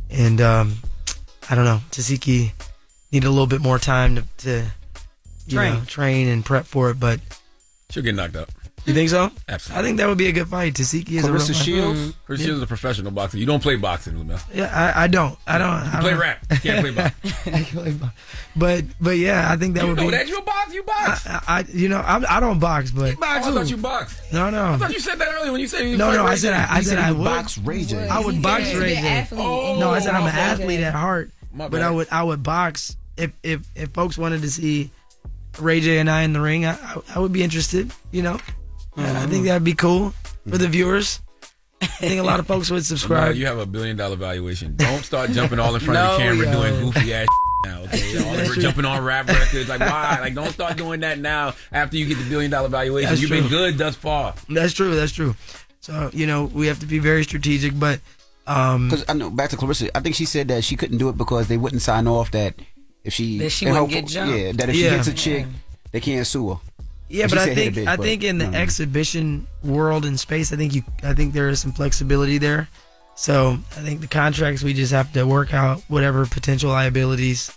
and I don't know, Tasiki needed a little bit more time to train and prep for it, but she'll get knocked out. You think so? Absolutely. I think that would be a good fight. Tasiki is Clarissa Shields. Clarissa Shields is a professional boxer. You don't play boxing, Lemuel. Yeah, I don't. You play rap. You can't play boxing. I can play boxing. But yeah, I think that would be. You know that you box. You box. I don't box, but you box. I thought you boxed. No. I thought you said that earlier when you said you. No. I said I would box Ray J. I would box Ray J. No, I said I'm an athlete at heart. But I would box if folks wanted to see Ray J and I in the ring. I would be interested. You know. I think that'd be cool for the viewers. I think a lot of folks would subscribe. No, you have $1 billion valuation. Don't start jumping all in front of the camera doing goofy ass now. Okay, all over jumping on rap records. Like, why? Like, don't start doing that now after you get the $1 billion valuation. You've been good thus far. That's true. So, you know, we have to be very strategic, but because I know, back to Clarissa, I think she said that she couldn't do it because they wouldn't sign off that if she that she wouldn't get jumped. Yeah, that if she hits a chick, they can't sue her. Yeah, but I think in the exhibition world and space, I think there is some flexibility there. So I think the contracts, we just have to work out whatever potential liabilities.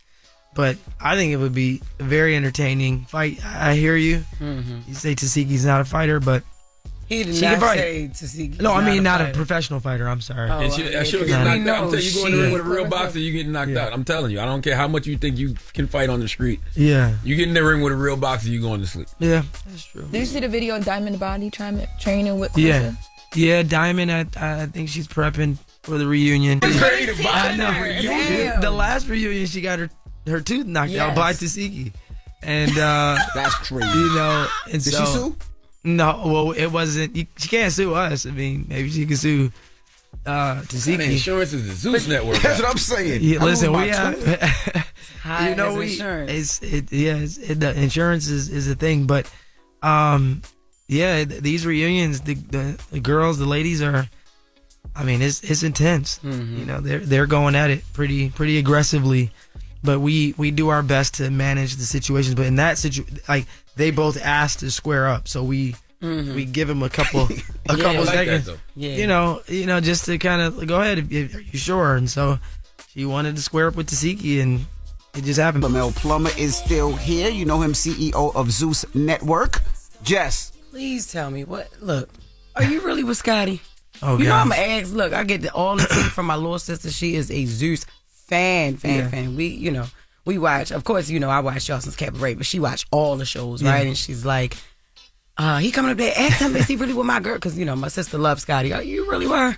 But I think it would be a very entertaining fight. I hear you. Mm-hmm. You say Tasieki's not a fighter, but he did she not can fight. say Tasieki's No, I mean not fighter. a professional fighter. I'm sorry. And she'll get knocked out. I'm telling you, you go in the ring with a real boxer, you get knocked out. I'm telling you, I don't care how much you think you can fight on the street. Yeah. You get in the ring with a real boxer, you going to sleep. Yeah, that's true. Did you see the video of Diamond Body training with Clarissa? Yeah, Diamond, I think she's prepping for the reunion. I know. The last reunion, she got her tooth knocked out by Tasieki. And that's crazy. You know, and did she sue? No, well, it wasn't. She can't sue us. I mean, maybe she can sue Tasieki. Insurance is the Zeus network. That's what I'm saying. Yeah, listen, we have. You know, insurance. The insurance is a thing, but these reunions, the girls, the ladies are. I mean, it's intense. Mm-hmm. You know, they're going at it pretty aggressively. But we do our best to manage the situations. But in that situation, like, they both asked to square up, so we give them a couple seconds. You know, just to kind of go ahead. Are you sure? And so she wanted to square up with Tasieki, and it just happened. Lemuel Plummer is still here. You know him, CEO of Zeus Network. Jess, please tell me what. Look, are you really with Scotty? Oh, you God. know I'm an ex. Look, I get all the tea from my little sister. She is a Zeus fan. We watch, of course, I watched y'all since Cabaret, but she watched all the shows, right? And she's like, he coming up there, ask him, is he really with my girl? Because, my sister loves Scotty. Are you really were?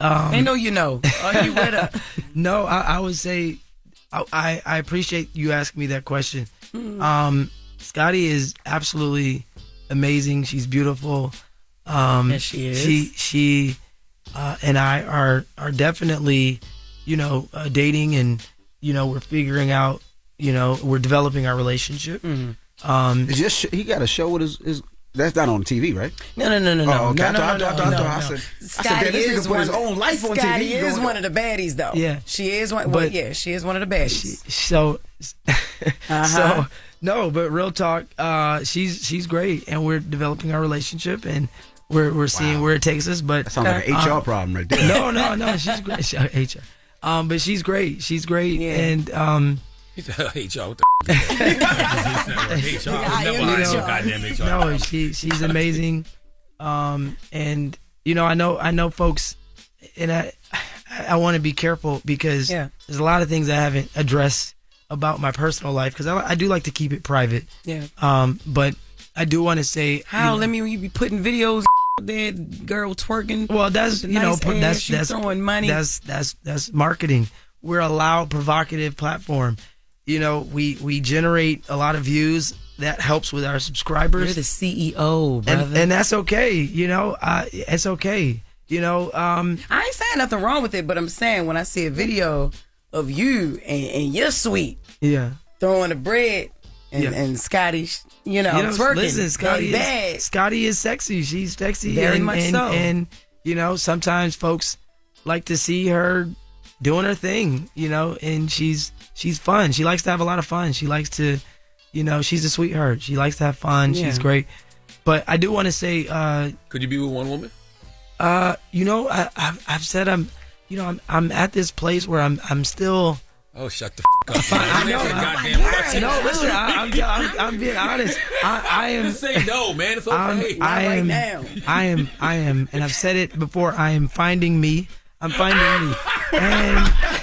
I know you know. Are you with her? No, I would say, I appreciate you asking me that question. Scotty is absolutely amazing. She's beautiful. Yes, she is. She and I are definitely, dating, and we're figuring out, we're developing our relationship. Mm-hmm. He got a show with his. That's not on TV, right? No. Oh, okay. I said, this nigga put his own life on TV. Scotty is one of the baddies, though. Yeah, she is one. Well, yeah, she is one of the baddies. So no, but real talk, she's great, and we're developing our relationship, and we're seeing where it takes us. But that sounds like an HR problem right there. No, she's great. HR. But she's great. She's great, and He's HR. What the HR? Goddamn HR. No, she's amazing. And I know folks, and I want to be careful because there's a lot of things I haven't addressed about my personal life, because I do like to keep it private. Yeah. But I do want to say, you be putting videos there, girl twerking. Well, that's that's throwing money. That's marketing. We're a loud, provocative platform. We generate a lot of views. That helps with our subscribers. You're the CEO, brother, and that's okay. It's okay. I ain't saying nothing wrong with it, but I'm saying when I see a video of you and you're sweet, throwing the bread, and Scotty, twerking. Listen, Scotty is sexy. She's sexy, very much so. And sometimes folks like to see her doing her thing. And she's fun. She likes to have a lot of fun. She likes to, she's a sweetheart. She likes to have fun. Yeah. She's great. But I do want to say, could you be with one woman? I've said I'm at this place where I'm still. Oh, shut the f*** up! No, listen, I'm being honest. I am. Just say no, man. It's okay. I am, and I've said it before. I am finding me. I'm finding me, and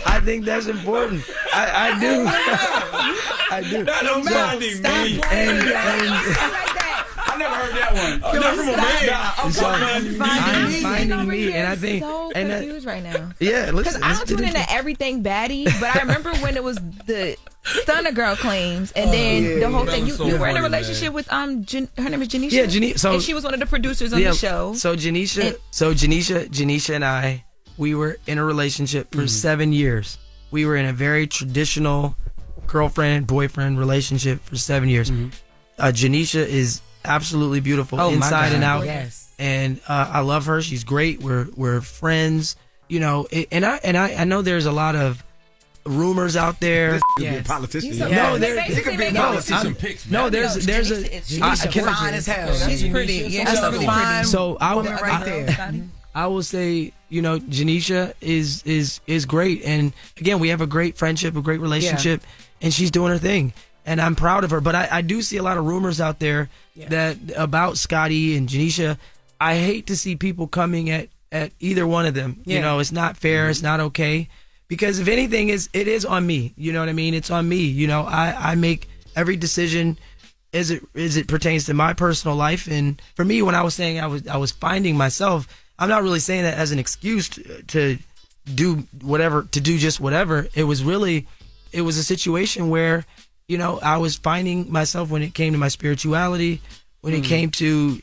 I think that's important. I do. I'm finding me. I never heard that one. Not from a man. I'm finding me, and I think. So confused right now. Yeah, because I don't tune into everything baddie, but I remember when it was the Stunner Girl claims, and then the whole thing. You were in a relationship with her name is Janisha. Yeah, Janisha. And she was one of the producers on the show. So Janisha and I, we were in a relationship for 7 years. We were in a very traditional girlfriend-boyfriend relationship for 7 years. Janisha is absolutely beautiful inside and out. Yes. And I love her. She's great. We're friends. And I know there's a lot of rumors out there. This could be a politician. No, He could be a politician picks. No, there's a. She's fine as hell. She's pretty. Yeah, That's she's a fine. So woman right there. I will say, Janisha is great, and again, we have a great friendship, a great relationship, and she's doing her thing, and I'm proud of her. But I do see a lot of rumors out there that about Scotty and Janisha. I hate to see people coming at either one of them. It's not fair. It's not okay. Because if anything, it is on me. You know what I mean? It's on me. I make every decision as it pertains to my personal life. And for me, when I was saying I was finding myself, I'm not really saying that as an excuse to do whatever, to do just whatever. It was a situation where, I was finding myself when it came to my spirituality, when it came to,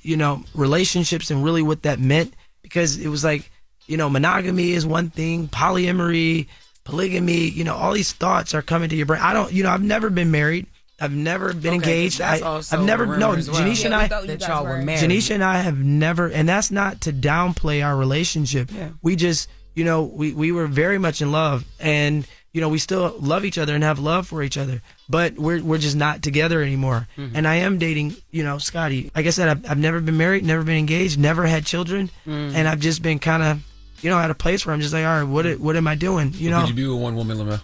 relationships and really what that meant. Because it was like, monogamy is one thing, polyamory, polygamy, all these thoughts are coming to your brain. I've never been married. I've never been engaged. I've never, Janisha and I, that y'all were married. Janisha and I have never, and that's not to downplay our relationship. Yeah. We just, we were very much in love, and, we still love each other and have love for each other, but we're just not together anymore. Mm-hmm. And I am dating, Scotty. Like I said, I've never been married, never been engaged, never had children, and I've just been kind of, at a place where I'm just like, all right, what am I doing? Could you be with one woman, Lemuel?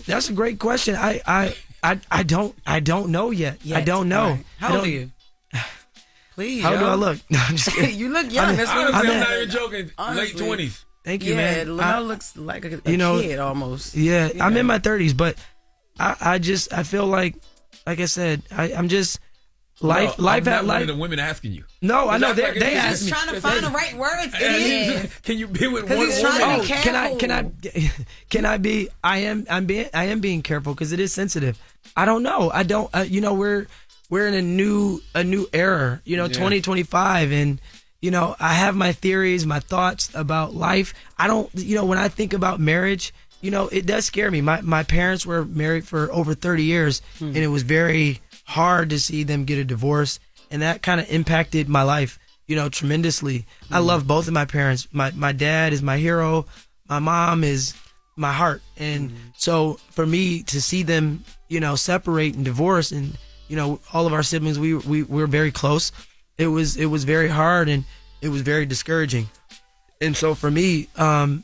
That's a great question. I don't know yet. I don't know. Right. How old are you? Please. How do I look? No, I'm just kidding. You look young. I'm not even joking. Honestly. Late 20s. Thank you, man. Lemuel looks like a kid almost. Yeah, I'm in my 30s, but I feel like I said, I'm just life. One of the women asking you. No, I know they asked me. He's trying to find the right words. Idiot. Can you be with one woman? Can I be? I am being careful because it is sensitive. I don't know. I don't. We're in a new era. 2025, and I have my theories, my thoughts about life. I don't. When I think about marriage, it does scare me. My parents were married for over 30 years, and it was very hard to see them get a divorce, and that kind of impacted my life, tremendously. I love both of my parents. My dad is my hero. My mom is my heart. And so for me to see them, separate and divorce, and, all of our siblings, we were very close. It was very hard, and it was very discouraging. And so for me, I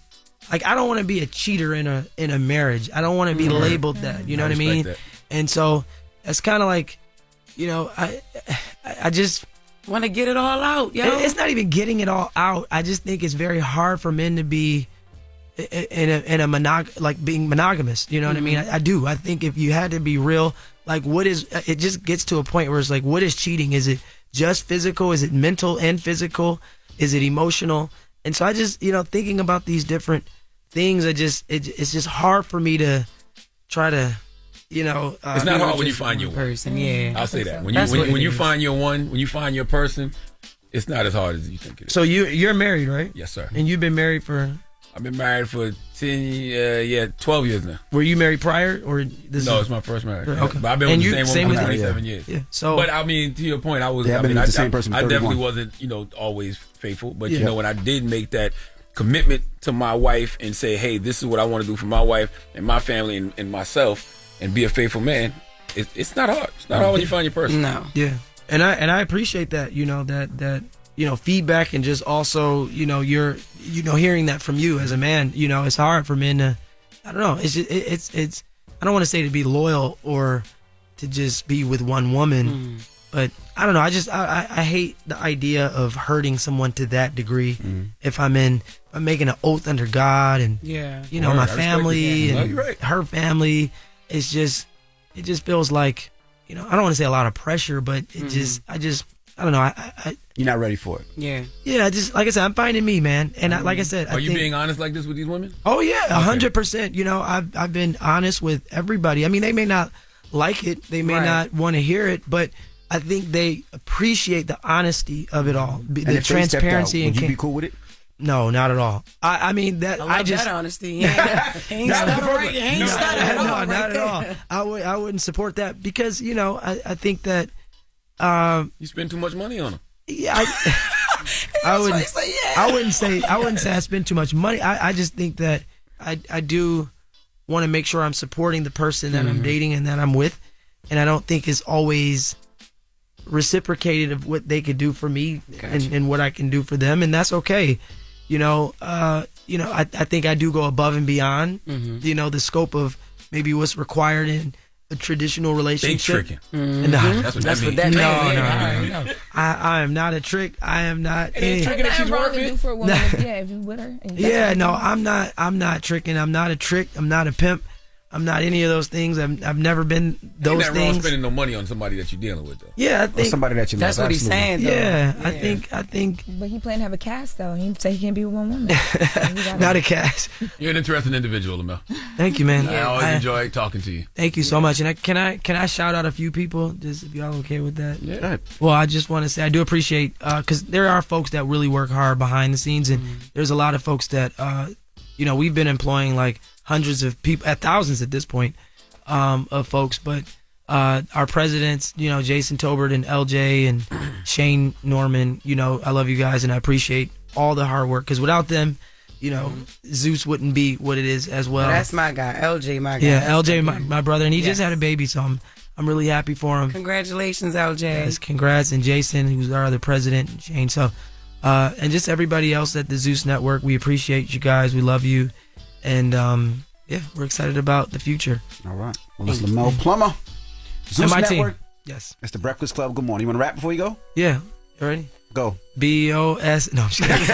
don't want to be a cheater in a marriage. I don't want to be labeled that, you know what I mean? That. And so that's kind of like, I just want to get it all out. It's not even getting it all out. I just think it's very hard for men to be in a being monogamous. You know what I mean? I do. I think if you had to be real, it just gets to a point where it's like, what is cheating? Is it just physical? Is it mental and physical? Is it emotional? And so I just, thinking about these different things, it's just hard for me to try to, it's not hard when you find your person. Yeah, I'll say that. When you find your one, when you find your person, it's not as hard as you think it is. So you're married, right? Yes, sir. And you've been married for? I've been married for 12 years now. Were you married prior, or No, it's my first marriage. Okay. But I've been with the same woman for 27 years. Yeah. So, but I mean, to your point, I definitely wasn't, always faithful. But when I did make that commitment to my wife and say, hey, this is what I want to do for my wife and my family and myself, and be a faithful man, it's not hard. It's not hard when you find your person. No. Yeah. And I appreciate that, that feedback, and just also, you're hearing that from you as a man. It's hard for men to, I don't know, it's I don't want to say to be loyal or to just be with one woman, but I don't know, I hate the idea of hurting someone to that degree. If I'm making an oath under God, and my family and her family, it just feels like, I don't want to say a lot of pressure, but I don't know. You're not ready for it. Yeah. Yeah. Just like I said, I'm finding me, man. And like I said, are you being honest like this with these women? Oh yeah, 100%. I've been honest with everybody. I mean, they may not like it, they may not want to hear it, but I think they appreciate the honesty of it all, the transparency. Would you be cool with it? No, not at all. I mean that. I just that honesty. He ain't stuttering No, not at all. I wouldn't support that because I think that you spend too much money on them. Yeah, I wouldn't say I spend too much money. I just think that I do want to make sure I'm supporting the person that I'm dating and that I'm with, and I don't think is always reciprocated of what they could do for me and what I can do for them, and that's okay. I think I do go above and beyond, the scope of maybe what's required in a traditional relationship. Tricking. That's what that means. No. I am not a trick. I am not. Tricking if she's worth it. For a woman, if you with her. I'm not tricking. I'm not a trick. I'm not a pimp. I'm not any of those things. I've never been those things. Wrong spending no money on somebody that you're dealing with, though. Yeah, I think somebody that you love. That's what he's saying, though. Yeah, I think. But he plan to have a cast, though. He say he can't be with one woman. Not a cast. You're an interesting individual, Lemuel. Thank you, man. I always enjoy talking to you. Thank you so much. And can I shout out a few people, just if y'all okay with that? Yeah. Well, I just want to say I do appreciate because there are folks that really work hard behind the scenes, and there's a lot of folks that we've been employing like hundreds of people, thousands at this point. Of folks, but our presidents, Jason Tobert and LJ and Shane Norman, I love you guys and I appreciate all the hard work because without them, Zeus wouldn't be what it is as well. That's my guy, LJ, my guy. Yeah, LJ, my brother, and he just had a baby, so I'm really happy for him. Congratulations, LJ. Yes, congrats, and Jason, who's our other president, and Shane. So, and just everybody else at the Zeus Network, we appreciate you guys. We love you, and we're excited about the future. All right. Well, it's Lemuel Plummer. Zeus and my Network. team. Yes. It's the Breakfast Club. Good morning. You want to rap before you go? Yeah. You ready? Go. BOS. No, I'm just kidding.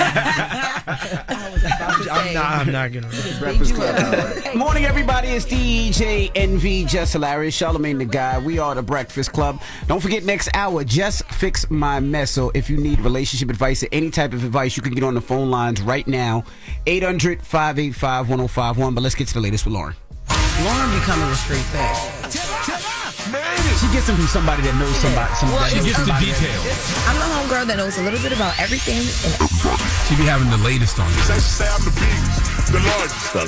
I'm not going to. Breakfast Club. Morning, everybody. It's DJ NV, Jess Hilarious, Charlamagne the Guy. We are the Breakfast Club. Don't forget, next hour, Jess Fix My Mess. So if you need relationship advice or any type of advice, you can get on the phone lines right now. 800-585-1051. But let's get to the latest with Loren. Loren becoming a straight fact. She gets them from somebody that knows somebody. She gets the details. I'm the homegirl that knows a little bit about everything. She be having the latest on this. The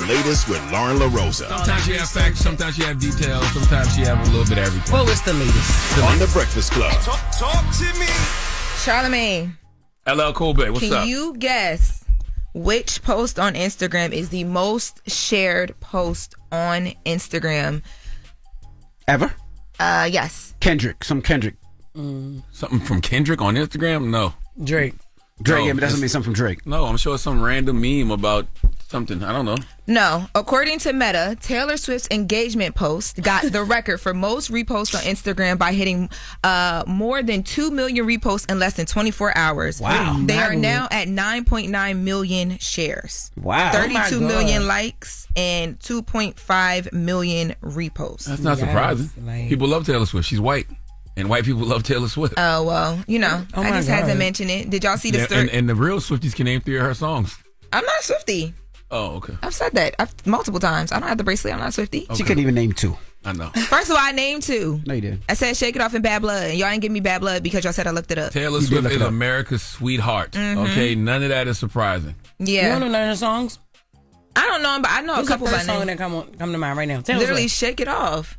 latest with Loren LoRosa. Sometimes she have facts, sometimes she have details, sometimes she have a little bit of everything. What was the latest? On the Breakfast Club. Talk to me. Charlamagne. LL Cool Bay, what's up? Can you guess which post on Instagram is the most shared post on Instagram? Ever? Yes. Kendrick. Something from Kendrick on Instagram? No. Drake. Yeah, but that doesn't mean something from Drake. No, I'm sure it's some random meme about something. I don't know. No. According to Meta, Taylor Swift's engagement post got the record for most reposts on Instagram by hitting more than 2 million reposts in less than 24 hours. Wow. They are now at 9.9 million shares. Wow. 32 million likes and 2.5 million reposts. That's not surprising. People love Taylor Swift. She's white. And white people love Taylor Swift. Oh, well, I just had to mention it. Did y'all see the story? And the real Swifties can name 3 of her songs. I'm not a Swiftie. Oh, okay. I've said that multiple times. I don't have the bracelet. I'm not a Swiftie. Okay. She couldn't even name 2. I know. First of all, I named 2. No, you did. I said Shake It Off and Bad Blood. And y'all ain't give me Bad Blood because y'all said I looked it up. Taylor Swift is America's sweetheart. Mm-hmm. Okay? None of that is surprising. Yeah. You don't know none of her songs? I don't know, but I know a couple by name. What's the first song that come to mind right now? Literally Shake It Off.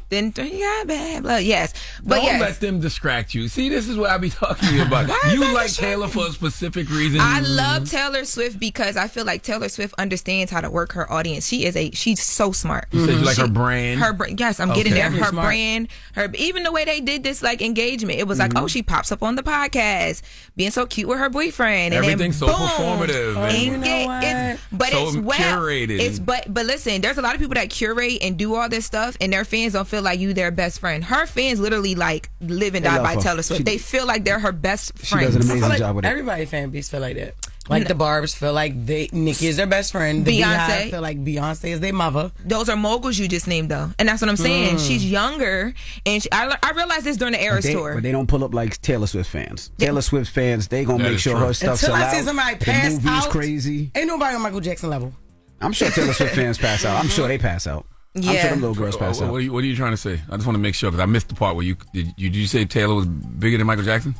Then you got bad blood. Yes. But don't let them distract you. See, this is what I be talking to you about. You like Taylor for a specific reason. I love Taylor Swift because I feel like Taylor Swift understands how to work her audience. She's so smart. You said you like her brand? Yes, I'm getting there. Her brand, even the way they did this like engagement, it was like, oh, she pops up on the podcast, being so cute with her boyfriend. And everything's then, so performative. Curated. It's but listen, there's a lot of people that curate and do all this stuff, and their fans don't feel like you their best friend. Her fans literally like live and die by Taylor Swift. They feel like they're her best friend. She does an amazing job with it. Everybody fan base feel like that. Like the Barbs feel like Nicki is their best friend. The Beyonce feel like Beyonce is their mother. Those are moguls you just named though, and that's what I'm saying. She's younger, and I realized this during the Eras tour. But they don't pull up like Taylor Swift fans. Taylor Swift fans, they gonna make sure her stuff sells out. Until I see somebody pass the movie's out, crazy. Ain't nobody on Michael Jackson level. I'm sure Taylor Swift fans pass out. I'm sure they pass out. Yeah. I'm sure them little girls pass out. What are you trying to say? I just want to make sure because I missed the part where did you say Taylor was bigger than Michael Jackson?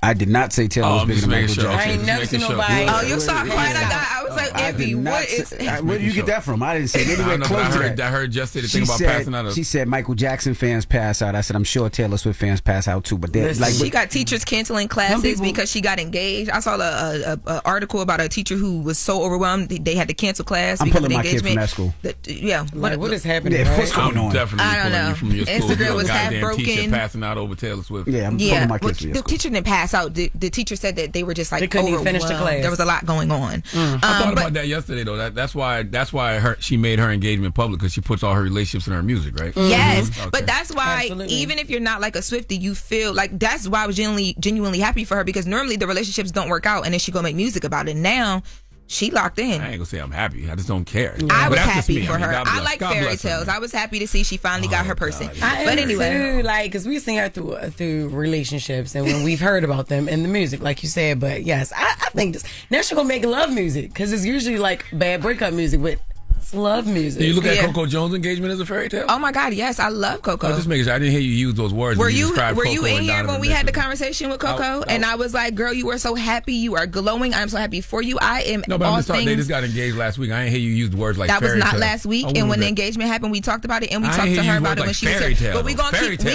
I did not say Taylor was bigger than Michael Jackson. I ain't never seen nobody. Oh, you saw how quiet I got. I was like, Envy, what is... Where did you get that from? I didn't say anywhere close to that. I heard Jess say the thing about passing out. She said Michael Jackson fans pass out. I said, I'm sure Taylor Swift fans pass out too. But she got teachers canceling classes because she got engaged. I saw a article about a teacher who was so overwhelmed they had to cancel class. I'm because pulling of my kid from that school. What is happening? Yeah, what's going on? I don't know. From your school. Instagram was half broken. Teacher passing out over Taylor Swift. Yeah, I'm pulling my kids from your the school. teacher didn't pass out. The teacher said that they were just like they couldn't even finish the class. There was a lot going on. I thought about that yesterday though. That's why she made her engagement public, because she puts all her relationships in her music, right? Yes, Okay. but that's why even if you're not like a Swiftie, you feel like that's why I was genuinely happy for her, because normally the relationships don't work out and then she go make music about it. Now she locked in. I ain't gonna say I'm happy. I just don't care. I was happy me. for her. I like God fairy tales. I was happy to see she finally got her person. But anyway, like, because we've seen her through relationships and when we've heard about them in the music, like you said. But yes, I think now she's gonna make love music, because it's usually like bad breakup music, but it's love music. Do you look at Coco Jones' engagement as a fairy tale? Oh my God, yes, I love Coco. I'm just making sure. I didn't hear you use those words. Were you in here when we had the conversation with Coco? And I was like, girl, you are so happy. You are glowing. I'm so happy for you. I am. No, but I'm just talking. They just got engaged last week. I didn't hear you use words like that fairy was not tale. last week. And when the engagement happened, we talked about it, and we talked to her about it when she was here. But we gonna keep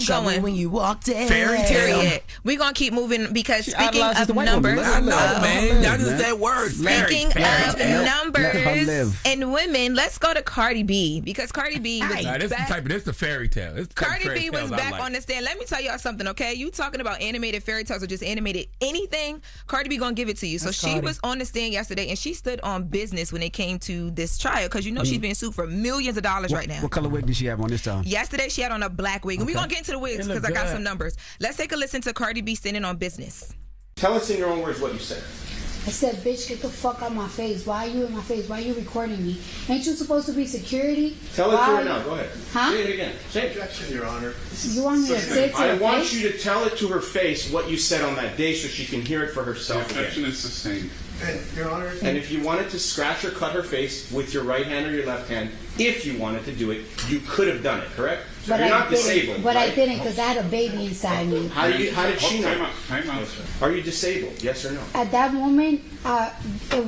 going. When you walked in, fairy tale. We gonna keep moving, because speaking of numbers, I know, man. That is that word. Speaking of numbers and women, let's go to Cardi B, because Cardi B was back. This is the fairy tale. Cardi B was back on the stand. Let me tell y'all something, okay? You talking about animated fairy tales or just animated anything, Cardi B gonna give it to you. So she was on the stand yesterday and she stood on business when it came to this trial, because you know she's being sued for millions of dollars right now. What color wig did she have on this time? Yesterday she had on a black wig. And we're gonna get into the wigs because I got some numbers. Let's take a listen to Cardi B standing on business. Tell us in your own words what you said. I said, bitch, get the fuck out my face. Why are you in my face? Why are you recording me? Ain't you supposed to be security? Tell it to her now. Go ahead. Huh? Say it again. Say objection, Your Honor. You want me to say it to her face? I want you to tell it to her face what you said on that day so she can hear it for herself. The objection is sustained. Your Honor. And if you wanted to scratch or cut her face with your right hand or your left hand, if you wanted to do it, you could have done it, correct? So but you're I not didn't, disabled. But right? I didn't, because I had a baby inside me. How did she know? Time out. Are you disabled? Yes or no? At that moment,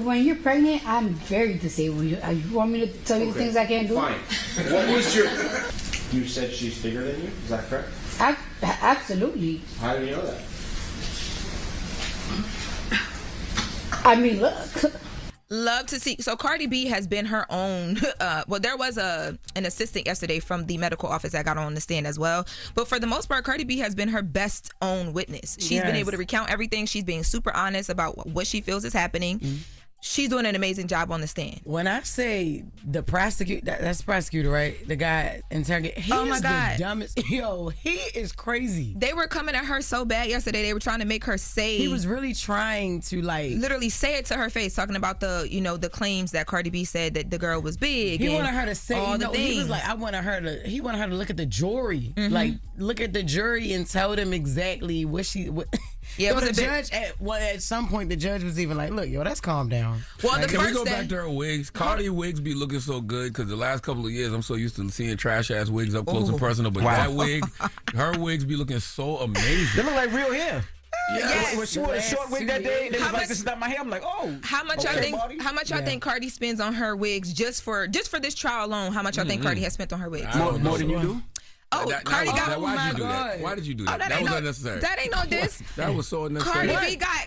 when you're pregnant, I'm very disabled. You want me to tell you the things I can't do? Fine. What was your... You said she's bigger than you? Is that correct? Absolutely. How do you know that? I mean, look. Love to see. So Cardi B has been her own. Well, there was an assistant yesterday from the medical office that got on the stand as well. But for the most part, Cardi B has been her best own witness. She's been able to recount everything. She's being super honest about what she feels is happening. Mm-hmm. She's doing an amazing job on the stand. When I say the prosecutor, that's the prosecutor, right? The guy interrogating. He is the dumbest. Yo, he is crazy. They were coming at her so bad yesterday. They were trying to make her say. He was really trying to literally say it to her face, talking about the claims that Cardi B said that the girl was big. He wanted her to say all the things. He was like, he wanted her to look at the jury, like look at the jury and tell them exactly what she. Yeah, but the judge at some point the judge was even like, "Look, yo, let's calm down." Well, can we go back to her wigs? Cardi wigs be looking so good because the last couple of years I'm so used to seeing trash ass wigs up close and personal, but that wig, her wigs be looking so amazing. They look like real hair. Yes. When she wore a short wig that day, they was like, "This is not my hair." I'm like, "Oh." How much y'all think? How much y'all think Cardi spends on her wigs just for this trial alone? How much y'all think Cardi has spent on her wigs? More than you do. Oh, Cardi got. Why'd you do that? Why did you do that? That was unnecessary. That ain't no diss. That was so unnecessary.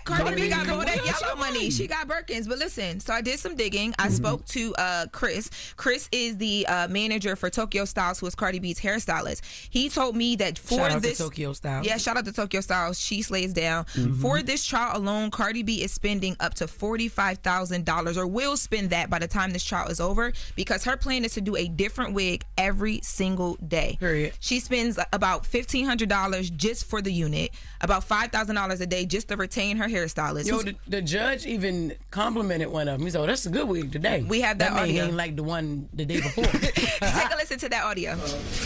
Cardi B got all that yellow money. She got Birkins. But listen, so I did some digging. I spoke to Chris. Chris is the manager for Tokyo Styles, who is Cardi B's hairstylist. He told me that shout out to Tokyo Styles. Yeah, shout out to Tokyo Styles. She slays down. For this trial alone, Cardi B is spending up to $45,000, or will spend that by the time this trial is over, because her plan is to do a different wig every single day. Period. She spends about $1,500 just for the unit, about $5,000 a day just to retain her hairstylist. Yo, the judge even complimented one of them. He said, "Oh, that's a good wig today." We have that audio. Ain't like the one the day before. Take a listen to that audio.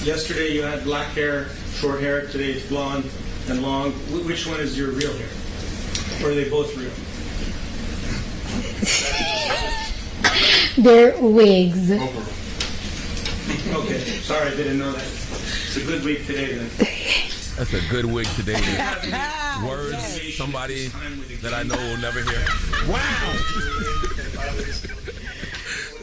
Yesterday you had black hair, short hair. Today it's blonde and long. Which one is your real hair? Or are they both real? They're wigs. Okay, sorry, I didn't know that. It's a good week today then. That's a good wig today. Words somebody that I know will never hear. Wow.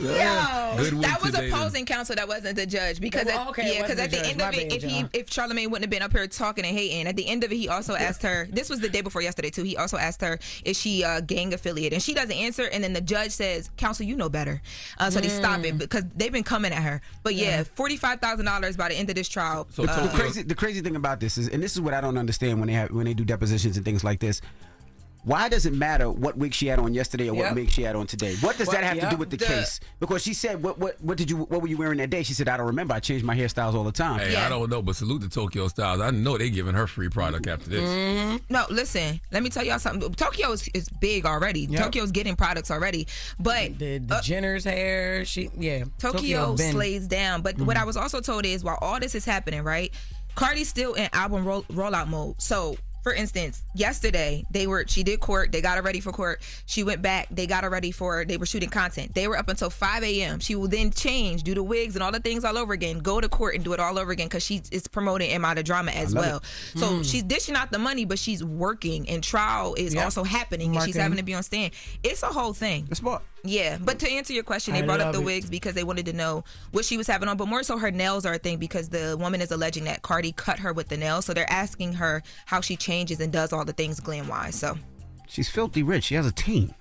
Yo, that was opposing counsel. That wasn't the judge because at the end of it, if Charlamagne wouldn't have been up here talking and hating, at the end of it, he also asked her. This was the day before yesterday too. He also asked her, "Is she a gang affiliate?" And she doesn't answer. And then the judge says, "Counsel, you know better." So they stop it because they've been coming at her. But $45,000 by the end of this trial. So the crazy thing about this is, and this is what I don't understand when they do depositions and things like this. Why does it matter what wig she had on yesterday or what wig she had on today? What does that have to do with the case? Because she said, what were you wearing that day? She said, I don't remember. I change my hairstyles all the time. Hey, I don't know, but salute to Tokyo Styles. I know they giving her free product after this. Mm-hmm. No, listen, let me tell y'all something. Tokyo is big already. Tokyo's getting products already. But the Jenner's hair, Tokyo slays down. But what I was also told is while all this is happening, right? Cardi's still in album rollout mode. So for instance, yesterday she did court. They got her ready for court. She went back. They got her ready they were shooting content. They were up until 5 a.m. She will then change, do the wigs and all the things all over again, go to court and do it all over again because she is promoting Am I the Drama as well. So she's dishing out the money, but she's working and trial is also happening and she's having to be on stand. It's a whole thing. It's smart. Yeah, but to answer your question, they brought up the wigs because they wanted to know what she was having on, but more so her nails are a thing because the woman is alleging that Cardi cut her with the nails, so they're asking her how she changes and does all the things glam-wise. So she's filthy rich. She has a team.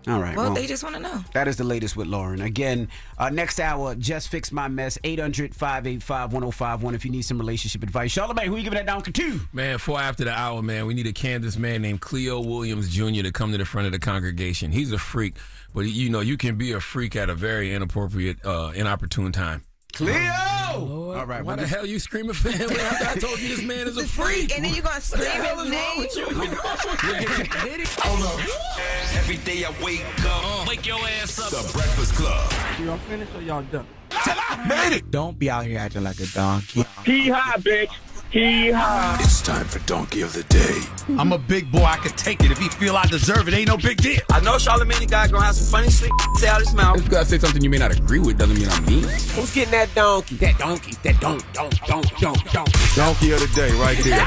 All right. Well, they just want to know. That is the latest with Loren. Again, next hour, Jess Fix My Mess, 800-585-1051 if you need some relationship advice. Charlamagne, who you giving that down to? Man, 4 after the hour, man, we need a Kansas man named Cleo Williams Jr. to come to the front of the congregation. He's a freak, but you can be a freak at a very inappropriate, inopportune time. Cleo! All right. Why the hell are you screaming for him after I told you this man is a freak? And then you're going to scream his name? Hold up. Every day I wake up. Wake your ass up. The Breakfast Club. Y'all finished or y'all done? Made it. Don't be out here acting like a donkey. Hee-haw, bitch. Hee-haw. It's time for Donkey of the Day. I'm a big boy. I can take it. If he feel I deserve it, ain't no big deal. I know Charlamagne guy gonna have some funny shit say out his mouth. Just because I say something you may not agree with doesn't mean I'm mean. Who's getting that donkey? That donkey. That don't. Donkey of the Day right there.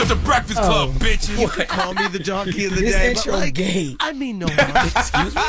The Breakfast Club, bitches. You could call me the donkey of the This day. intro gay. I mean no harm. Excuse me?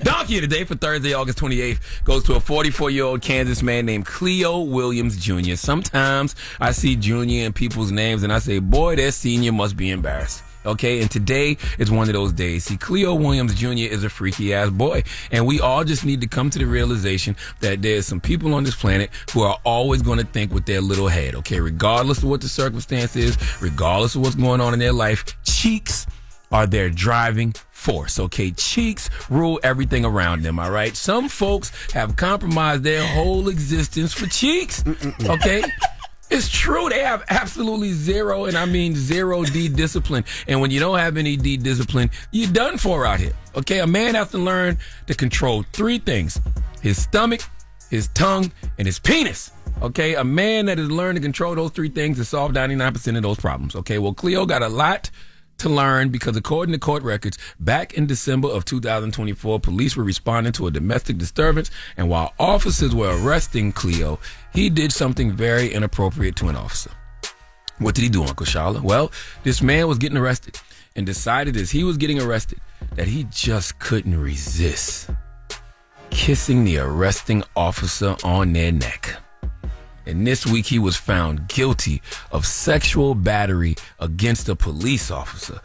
Donkey of the Day for Thursday, August 28th goes to a 44-year-old Kansas man named Cleo Williams Jr. Sometimes I see Junior in people's names and I say, boy, that senior must be embarrassed. Okay, and today is one of those days. See, Cleo Williams Jr. is a freaky-ass boy, and we all just need to come to the realization that there's some people on this planet who are always going to think with their little head, okay? Regardless of what the circumstance is, regardless of what's going on in their life, cheeks are their driving force, okay? Cheeks rule everything around them, all right? Some folks have compromised their whole existence for cheeks, okay? It's true. They have absolutely zero, and I mean zero D-discipline. And when you don't have any D-discipline, you're done for out here, okay? A man has to learn to control 3 things: his stomach, his tongue, and his penis. Okay, a man that has learned to control those 3 things has solved 99% of those problems. Okay, well, Cleo got a lot to learn because according to court records, back in December of 2024, police were responding to a domestic disturbance, and while officers were arresting Cleo, he did something very inappropriate to an officer. What did he do, Uncle Charla? Well, this man was getting arrested and decided as he was getting arrested that he just couldn't resist kissing the arresting officer on their neck. And this week he was found guilty of sexual battery against a police officer.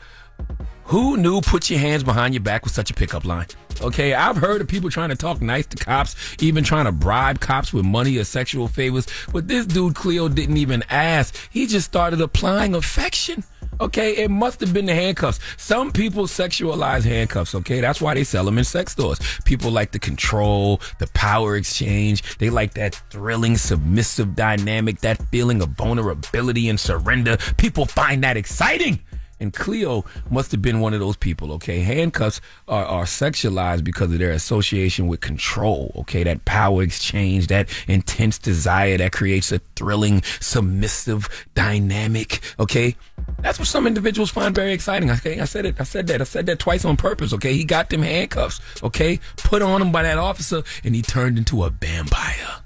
Who knew put your hands behind your back was such a pickup line? Okay, I've heard of people trying to talk nice to cops, even trying to bribe cops with money or sexual favors. But this dude, Cleo, didn't even ask. He just started applying affection. Okay, it must have been the handcuffs. Some people sexualize handcuffs, okay? That's why they sell them in sex stores. People like the control, the power exchange. They like that thrilling, submissive dynamic, that feeling of vulnerability and surrender. People find that exciting. And Cleo must have been one of those people, okay? Handcuffs are sexualized because of their association with control, okay? That power exchange, that intense desire that creates a thrilling, submissive dynamic, okay? That's what some individuals find very exciting, okay? I said that twice on purpose, okay? He got them handcuffs, okay? Put on him by that officer, and he turned into a vampire.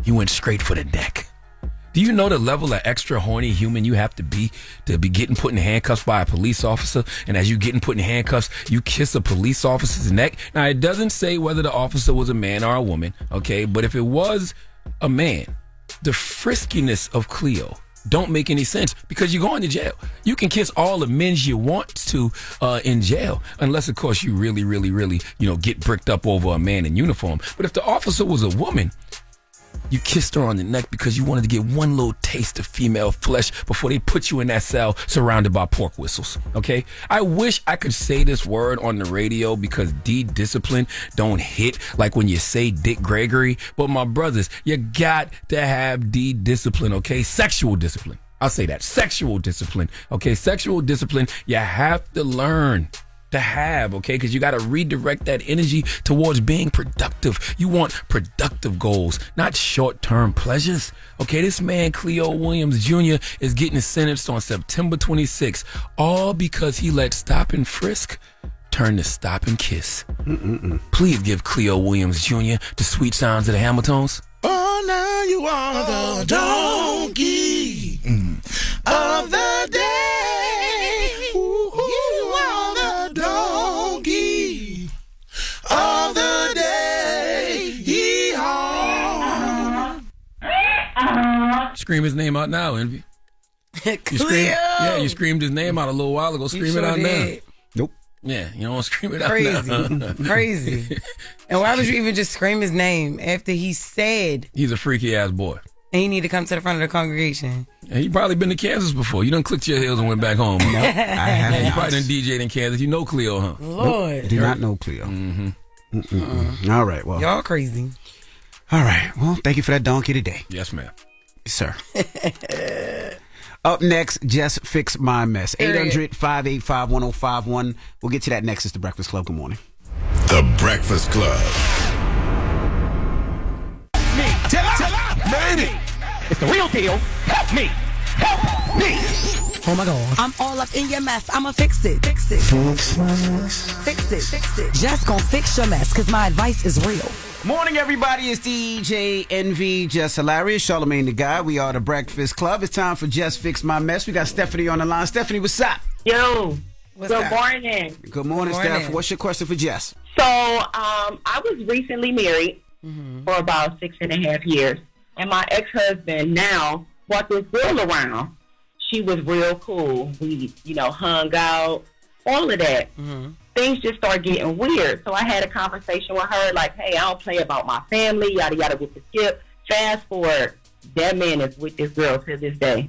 He went straight for the neck. Do you know the level of extra horny human you have to be getting put in handcuffs by a police officer? And as you getting put in handcuffs, you kiss a police officer's neck? Now, it doesn't say whether the officer was a man or a woman, okay? But if it was a man, the friskiness of Cleo don't make any sense because you're going to jail. You can kiss all the men you want to in jail, unless, of course, you really, really, really, get bricked up over a man in uniform. But if the officer was a woman, you kissed her on the neck because you wanted to get one little taste of female flesh before they put you in that cell surrounded by pork whistles, okay? I wish I could say this word on the radio because D-discipline don't hit like when you say Dick Gregory. But my brothers, you got to have D-discipline, okay? Sexual discipline. I'll say that. Sexual discipline, okay? Sexual discipline, you have to learn to have, okay? Because you got to redirect that energy towards being productive. You want productive goals, not short-term pleasures, okay? This man, Cleo Williams Jr., is getting sentenced on September 26th, all because he let stop and frisk turn to stop and kiss. Please give Cleo Williams Jr. the sweet sounds of the Hamiltons. Oh, now you are the donkey of the day. Ooh, you are the donkey of the day. Yee-haw. Scream his name out now, Envy. You screamed his name out a little while ago. Scream it out now. Nope. Yeah, you don't want to scream it out now. Crazy. And why would you even just scream his name after he said he's a freaky ass boy? And he need to come to the front of the congregation. And you probably been to Kansas before. You done clicked your heels and went back home. No, I have not. You probably done DJ'd in Kansas. You know Cleo, huh? Lord. Nope, do not know Cleo. All right, well. Y'all crazy. All right, well, thank you for that donkey today. Yes, ma'am. Yes, sir. Up next, Jess Fix My Mess. 800-585-1051. We'll get to that next. It's The Breakfast Club. Good morning. The Breakfast Club. Made it. It's the real deal. Help me. Help me. Oh my God. I'm all up in your mess. I'ma fix it. Fix it. Fix my mess. Fix it. Fix it. Just gonna fix your mess, cause my advice is real. Morning, everybody. It's DJ NV, Jess Hilarious, Charlamagne the Guy. We are The Breakfast Club. It's time for Jess Fix My Mess. We got Stephanie on the line. Stephanie, what's up? Yo. Good morning. Good morning, Steph. What's your question for Jess? So, I was recently married for about 6.5 years. And my ex-husband now brought this girl around. She was real cool. We, hung out, all of that. Things just started getting weird. So I had a conversation with her like, hey, I don't play about my family, yada, yada, with the skip. Fast forward, that man is with this girl to this day.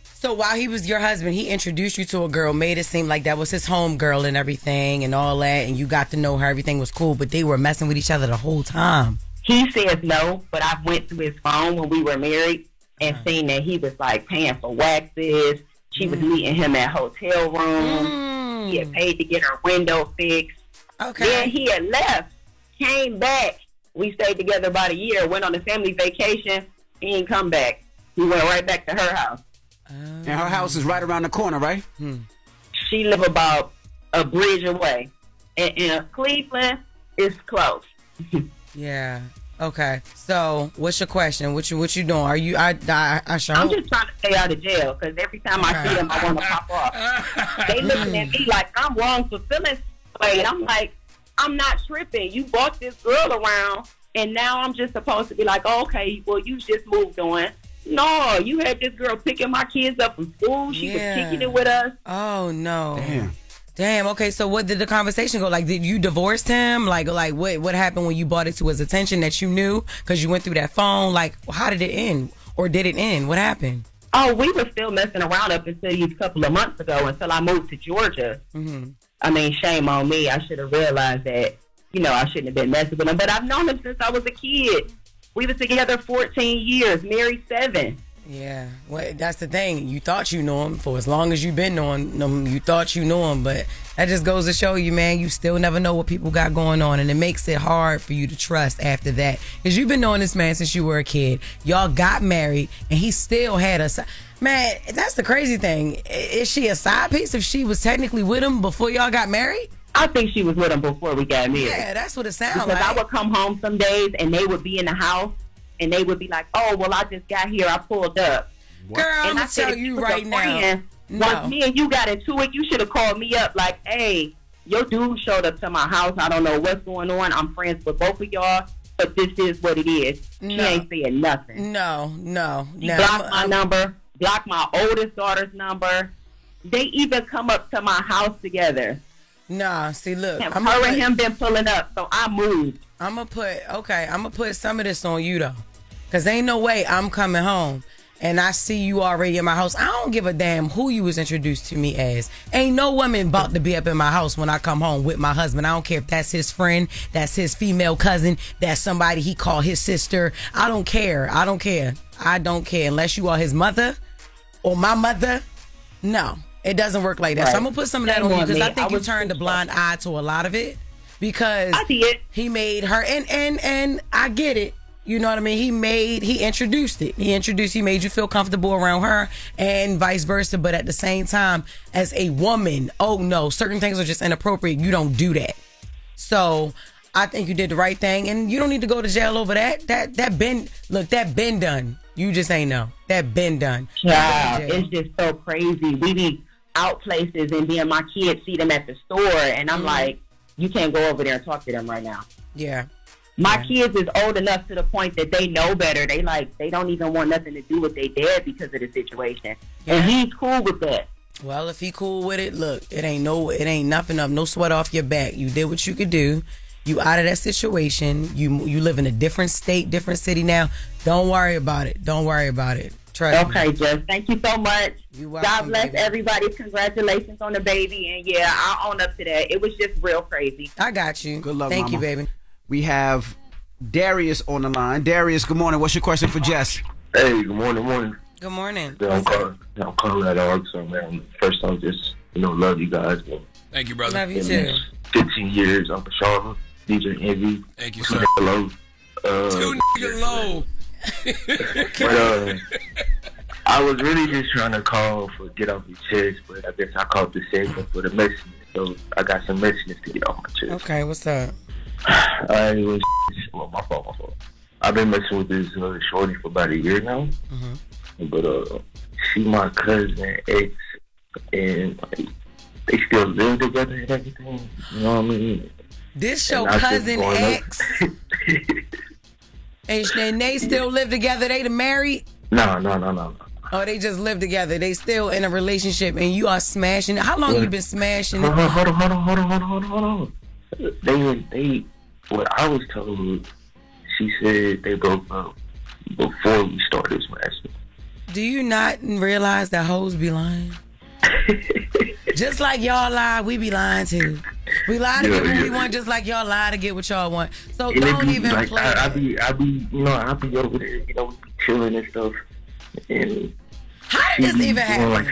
So while he was your husband, he introduced you to a girl, made it seem like that was his home girl and everything and all that, and you got to know her, everything was cool, but they were messing with each other the whole time. He says no, but I went through his phone when we were married and seen that he was like paying for waxes. She was meeting him at hotel rooms. He had paid to get her window fixed. Okay. Then he had left, came back. We stayed together about a year, went on a family vacation. He didn't come back. He went right back to her house. And her house is right around the corner, right? She live about a bridge away. And Cleveland is close. Yeah. Okay. So, what's your question? What you doing? Are you? I sure. I'm just trying to stay out of jail because every time I see them, I want to pop off. They looking at me like I'm wrong for feeling way. And I'm like, I'm not tripping. You brought this girl around, and now I'm just supposed to be like, oh, okay, well, you just moved on. No, you had this girl picking my kids up from school. She was kicking it with us. Oh no. Damn. Okay. So what did the conversation go like? Did you divorce him? Like what happened when you brought it to his attention that you knew because you went through that phone? Like, how did it end, or did it end? What happened? Oh, we were still messing around up until these couple of months ago until I moved to Georgia. I mean, shame on me. I should have realized that I shouldn't have been messing with him. But I've known him since I was a kid. We were together 14 years, married 7. Yeah, well, that's the thing. You thought you knew him for as long as you've been knowing him. You thought you knew him, but that just goes to show you, man, you still never know what people got going on, and it makes it hard for you to trust after that. Because you've been knowing this man since you were a kid. Y'all got married, and he still had a side. Man, that's the crazy thing. Is she a side piece if she was technically with him before y'all got married? I think she was with him before we got married. Yeah, that's what it sounds like. Because I like. would come home some days, and they would be in the house, and they would be like, "Oh, well, I just got here. I pulled up." Girl, I'm and gonna tell you right now. Once me and you got into it, you should have called me up like, "Hey, your dude showed up to my house. I don't know what's going on. I'm friends with both of y'all, but this is what it is." She ain't saying nothing. No. She blocked my number, blocked my oldest daughter's number. They even come up to my house together. Nah, see, look. Her and him been pulling up, so I moved. I'm gonna put some of this on you, though. Because ain't no way I'm coming home and I see you already in my house. I don't give a damn who you was introduced to me as. Ain't no woman about to be up in my house when I come home with my husband. I don't care if that's his friend, that's his female cousin, that's somebody he called his sister. I don't care. Unless you are his mother or my mother. No, it doesn't work like that. Right. So I'm going to put some of that on you because I think you turned a blind eye to a lot of it because he made her, and I get it. You know what I mean? He introduced it. He made you feel comfortable around her and vice versa. But at the same time, as a woman, oh no, certain things are just inappropriate. You don't do that. So I think you did the right thing and you don't need to go to jail over that. That been done. You just ain't know. That been done. Yeah, it's just so crazy. We be out places and then my kids see them at the store and I'm like, you can't go over there and talk to them right now. Yeah. My kids is old enough to the point that they know better. They don't even want nothing to do with their dad because of the situation. Yeah. And he's cool with that. Well, if he cool with it, look, it ain't nothing up, no sweat off your back. You did what you could do. You out of that situation. You live in a different state, different city now. Don't worry about it. Trust me. Okay, Jess. Thank you so much. You're welcome, God bless baby. everybody. Congratulations on the baby. And yeah, I'll own up to that. It was just real crazy. I got you. Good luck, Thank mama. you, baby. We have Darius on the line. Darius, good morning. What's your question for Jess? Hey, good morning. Good morning. I'm calling out of Arce, man. First, I just, love you guys. Man. Thank you, brother. Love you too. 15 years. I'm for Charlamagne, DJ Envy. Thank you, sir. Hello. Too nigga low. But I was really just trying to call for get off your chest, but I guess I called the segment for the message. So I got some messages to get off my chest. Okay, what's up? My fault. I've been messing with this shorty for about a year now. Mm-hmm. But she my cousin, ex, and they still live together and everything. You know what I mean? This your cousin, ex? And they still live together? They married? No. Oh, they just live together. They still in a relationship and you are smashing. How long you been smashing? Hold on. They what I was told, she said they broke up before we started smashing. Do you not realize that hoes be lying? Just like y'all lie, we be lying too. We lie to get what we want, just like y'all lie to get what y'all want. So and don't even like, play. I be over there, we be chilling and stuff. And how did this even happen? Like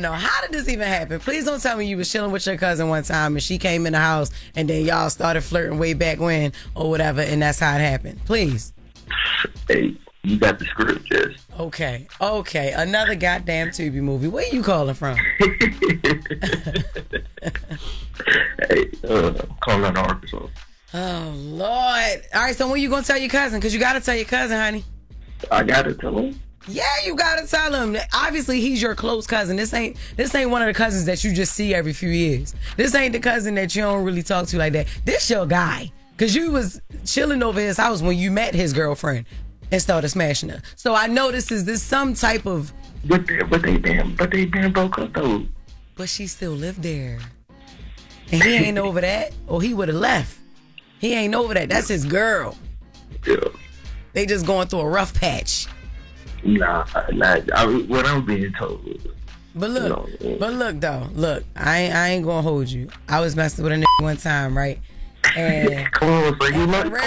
No. How did this even happen? Please don't tell me you was chilling with your cousin one time and she came in the house and then y'all started flirting way back when or whatever, and that's how it happened. Please. Hey, you got the script, Jess. Okay. Another goddamn Tubi movie. Where you calling from? Hey, calling out of Arkansas. Oh, Lord. All right, so when you gonna tell your cousin? Because you gotta tell your cousin, honey. I gotta tell him? Yeah, you gotta tell him. Obviously, he's your close cousin. This ain't one of the cousins that you just see every few years. This ain't the cousin that you don't really talk to like that. This your guy. Because you was chilling over his house when you met his girlfriend and started smashing her. So I know this some type of... But they been broke up, though. But she still lived there. And he ain't over that, or he would have left. He ain't over that. That's his girl. Yeah. They just going through a rough patch. Nah, what I'm being told. But look, though. Look, I ain't gonna hold you. I was messing with a nigga one time, right? And come on, bro.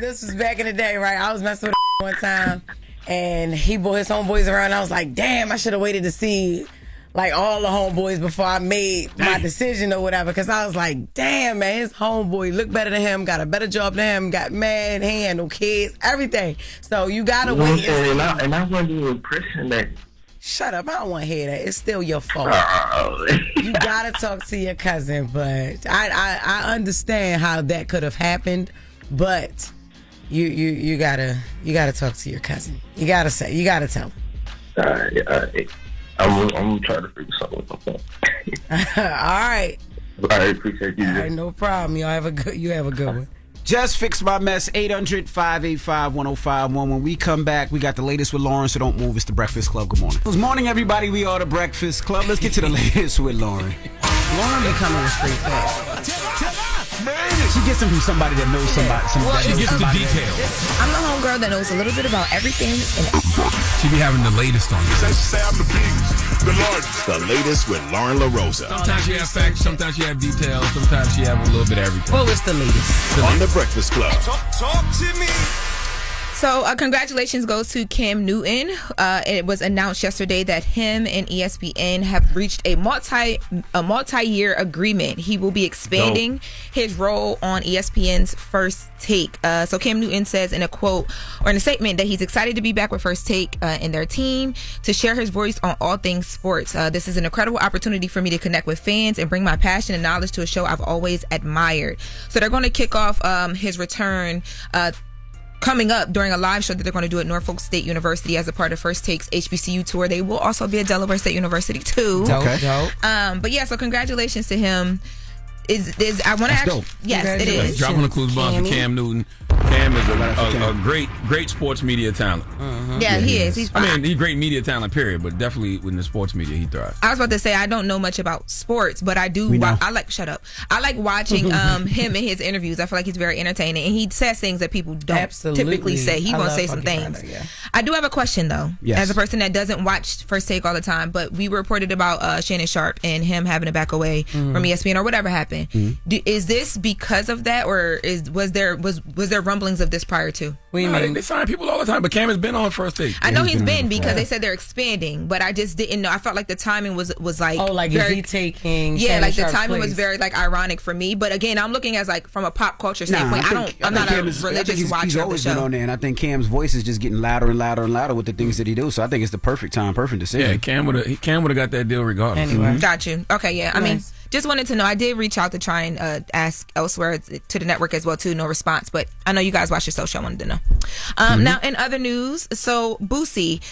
This was back in the day, right? I was messing with a one time, and he brought his homeboys around. I was like, damn, I should have waited to see like all the homeboys before I made my decision or whatever. Because I was like, damn, man, his homeboy looked better than him, got a better job than him, got mad, he had no kids, everything. So you gotta wait. And I wasn't even pressing that. Shut up, I don't want to hear that. It's still your fault. You gotta talk to your cousin, but I understand how that could have happened, but You gotta talk to your cousin. You gotta tell him. All right. I'm gonna try to figure something out. All right. I appreciate you. All right, no problem. You have a good one. Jess Fix My Mess, 800-585-1051. When we come back, we got the latest with Loren, so don't move. It's the Breakfast Club. Good morning. Good morning, everybody. We are the Breakfast Club. Let's get to the latest with Loren. Loren be coming with straight facts. She gets them from somebody that knows somebody. She gets the details. I'm the homegirl that knows a little bit about everything. She be having the latest on you. The latest with Loren LoRosa. Sometimes she have facts, sometimes she have details, sometimes she have a little bit of everything. Well, it's the latest. On the Breakfast Club. Talk to me. So congratulations goes to Cam Newton. It was announced yesterday that him and ESPN have reached a multi-year agreement. He will be expanding his role on ESPN's First Take. So Cam Newton says in a quote or in a statement that he's excited to be back with First Take in their team to share his voice on all things sports. This is an incredible opportunity for me to connect with fans and bring my passion and knowledge to a show I've always admired. So they're going to kick off his return coming up during a live show that they're going to do at Norfolk State University as a part of First Take's HBCU tour. They will also be at Delaware State University too. Dope. But yeah, so congratulations to him. I want to ask. Yes, it is. Dropping the clues bomb for Cam Newton. Cam is a great sports media talent. Yeah, he is. He's fine. I mean, he's great media talent, period. But definitely in the sports media, he thrives. I was about to say I don't know much about sports, but I do. Shut up. I like watching him in his interviews. I feel like he's very entertaining, and he says things that people don't typically say. He gonna say some things. I do have a question though. Yes. As a person that doesn't watch First Take all the time, but we reported about Shannon Sharp and him having to back away from ESPN or whatever happened. Is this because of that, or was there rumblings of this prior to? What do you mean? They sign people all the time, but Cam has been on First Take. I know he's been because they said they're expanding, but I just didn't know. I felt like the timing was like very, is he taking? Yeah, Shannon like the Sharp's timing place? was very like ironic for me. But again, I'm looking as like from a pop culture standpoint. I'm not a religious watcher he's of the always show. been on there, and I think Cam's voice is just getting louder and louder and louder with the things that he do. So I think it's the perfect time, perfect decision. Yeah, Cam would have got that deal regardless. Anyway, got you. Okay, yeah. I mean, just wanted to know. I did reach out to try and ask elsewhere to the network as well too. No response, but I know you guys watch your show. I wanted to know. Now, in other news, so Boosie.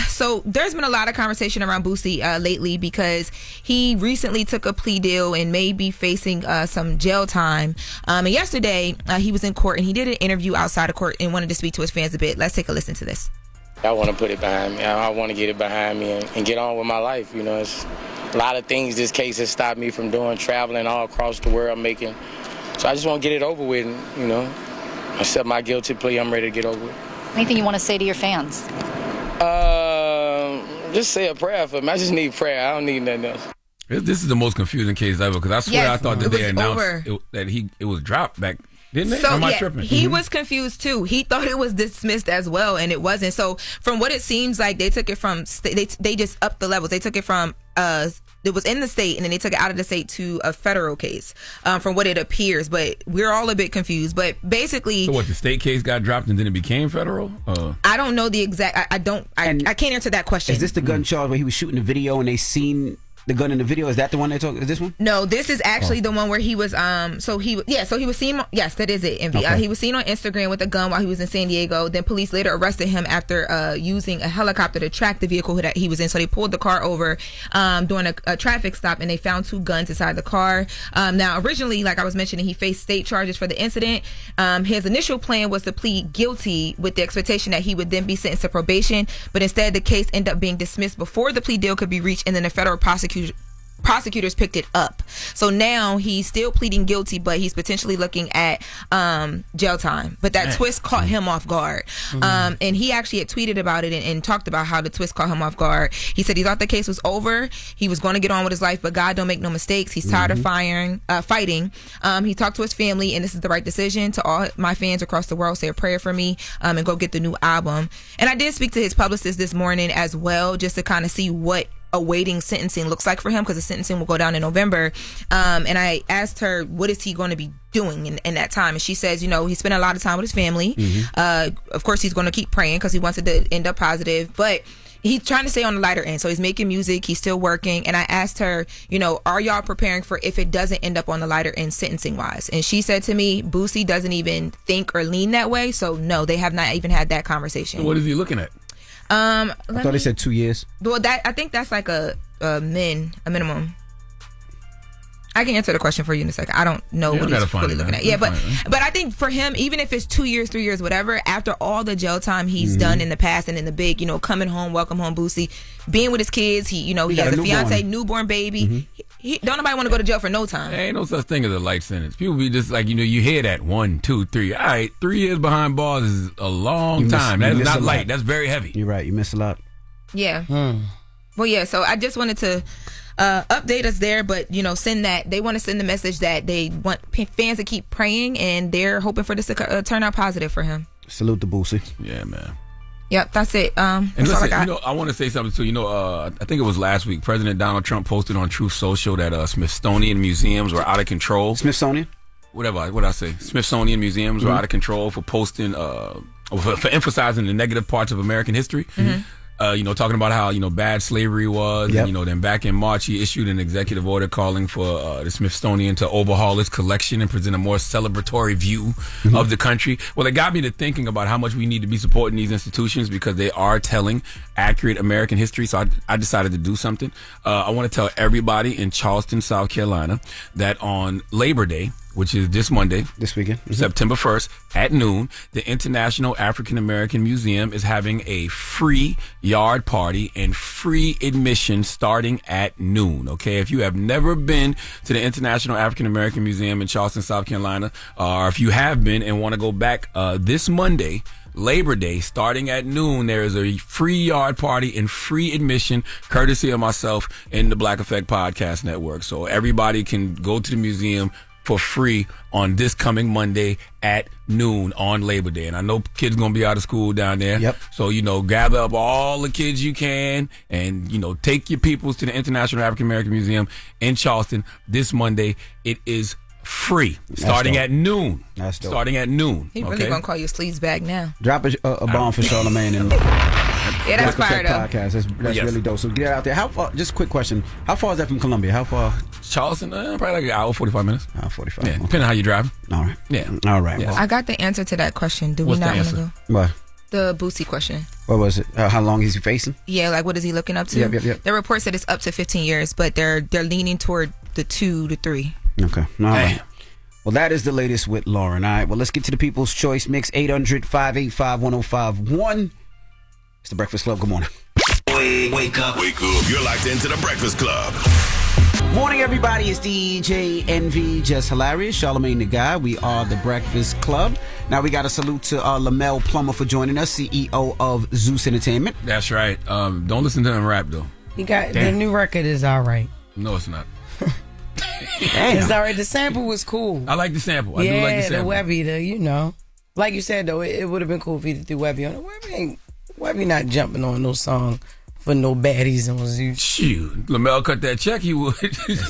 So there's been a lot of conversation around Boosie lately because he recently took a plea deal and may be facing some jail time. And yesterday he was in court and he did an interview outside of court and wanted to speak to his fans a bit. Let's take a listen to this. I want to put it behind me. I want to get it behind me and get on with my life. You know, it's a lot of things this case has stopped me from doing, traveling all across the world, making. So I just want to get it over with, and, you know, accept my guilty plea. I'm ready to get over it. Anything you want to say to your fans? Just say a prayer for me. I just need prayer. I don't need nothing else. This is the most confusing case ever because I swear I thought that they announced that it was dropped back. Didn't they? So, Am I tripping? He was confused too. He thought it was dismissed as well, and it wasn't. So, from what it seems like, they took it from they just upped the levels. They took it from it was in the state, and then they took it out of the state to a federal case. From what it appears, but we're all a bit confused. But basically, so what? The state case got dropped, and then it became federal. I don't know the exact. I can't answer that question. Is this the gun charge where he was shooting the video and they seen the gun in the video? Is that the one they're talking? Is this one? No, this is actually the one where he was so he was seen. Yes, that is it. Okay. He was seen on Instagram with a gun while he was in San Diego. Then police later arrested him after using a helicopter to track the vehicle that he was in. So they pulled the car over during a traffic stop, and they found 2 guns inside the car. Now, originally, like I was mentioning, he faced state charges for the incident. His initial plan was to plead guilty with the expectation that he would then be sentenced to probation, but instead the case ended up being dismissed before the plea deal could be reached, and then the federal prosecutors picked it up. So now he's still pleading guilty, but he's potentially looking at jail time. But that twist caught him off guard. And he actually had tweeted about it and talked about how the twist caught him off guard. He said he thought the case was over. He was going to get on with his life, but God don't make no mistakes. He's tired of fighting. He talked to his family, and this is the right decision. To all my fans across the world, say a prayer for me and go get the new album. And I did speak to his publicist this morning as well, just to kind of see what awaiting sentencing looks like for him, because the sentencing will go down in November. And I asked her, what is he going to be doing in that time? And she says, you know, he spent a lot of time with his family. Of course, he's going to keep praying because he wants it to end up positive. But he's trying to stay on the lighter end. So he's making music. He's still working. And I asked her, are y'all preparing for if it doesn't end up on the lighter end sentencing wise? And she said to me, Boosie doesn't even think or lean that way. So no, they have not even had that conversation. What is he looking at? I thought they said 2 years. Well, I think that's like a minimum. I can answer the question for you in a second. I don't know what he's really looking at. Yeah, but I think for him, even if it's 2 years, 3 years, whatever, after all the jail time he's done in the past and in the big, coming home, welcome home, Boosie, being with his kids, he has a fiance, newborn baby. He don't nobody want to go to jail for no time. There ain't no such thing as a light sentence. People be just like, you hear that 1, 2, 3. All right, 3 years behind bars is a long time. That's not light. That's very heavy. You're right. You miss a lot. Yeah. Well, yeah. So I just wanted to update us there, but send that they want to send the message that they want fans to keep praying, and they're hoping for this to turn out positive for him. Salute to Boosie. Yeah, man. Yep, that's it. And listen, I want to say something too. I think it was last week. President Donald Trump posted on Truth Social that Smithsonian museums were out of control. Smithsonian? What I say? Smithsonian museums were out of control for posting, for emphasizing the negative parts of American history. Talking about how, bad slavery was. Yep. And, then back in March, he issued an executive order calling for the Smithsonian to overhaul its collection and present a more celebratory view of the country. Well, it got me to thinking about how much we need to be supporting these institutions because they are telling accurate American history. So I decided to do something. I want to tell everybody in Charleston, South Carolina, that on Labor Day, which is this Monday, this weekend, September 1st at noon, the International African American Museum is having a free yard party and free admission starting at noon. Okay, if you have never been to the International African American Museum in Charleston, South Carolina, or if you have been and want to go back this Monday, Labor Day, starting at noon, there is a free yard party and free admission, courtesy of myself and the Black Effect Podcast Network. So everybody can go to the museum for free on this coming Monday at noon on Labor Day. And I know kids going to be out of school down there. Yep. So, gather up all the kids you can and, take your peoples to the International African American Museum in Charleston this Monday. It is free, starting at noon. That's dope. Starting at noon. He really going to call your sleeves back now. Drop a bomb for Charlamagne and yeah, that's fire though. Podcast. That's really dope. So get out there. How far? Just a quick question. How far is that from Columbia? How far? Charleston, probably like an hour, 45 minutes. Hour 45. Yeah, depending on how you drive. All right. Yeah. All right. Yes. Well, I got the answer to that question. Do we not want to go? What? The Boosie question. What was it? How long is he facing? Yeah, like what is he looking up to? Yep. The report said it's up to 15 years, but they're leaning toward the 2 to 3. Okay. All right. Well, that is the latest with Loren. All right. Well, let's get to the People's Choice Mix. 800-585-1051. It's the Breakfast Club. Good morning. Wake up. You're locked into the Breakfast Club. Morning, everybody. It's DJ NV, Jess Hilarious, Charlamagne the Guy. We are the Breakfast Club. Now we got a salute to Lemuel Plummer for joining us, CEO of Zeus Entertainment. That's right. Don't listen to him rap though. He got the new record is all right. No, it's not. It's all right. The sample was cool. I like the sample. I do like the sample. The Webby, like you said though, it would have been cool if he threw Webby on it. Webby not jumping on no song for no baddies on Zeus. Shoot, Lemuel cut that check, he would.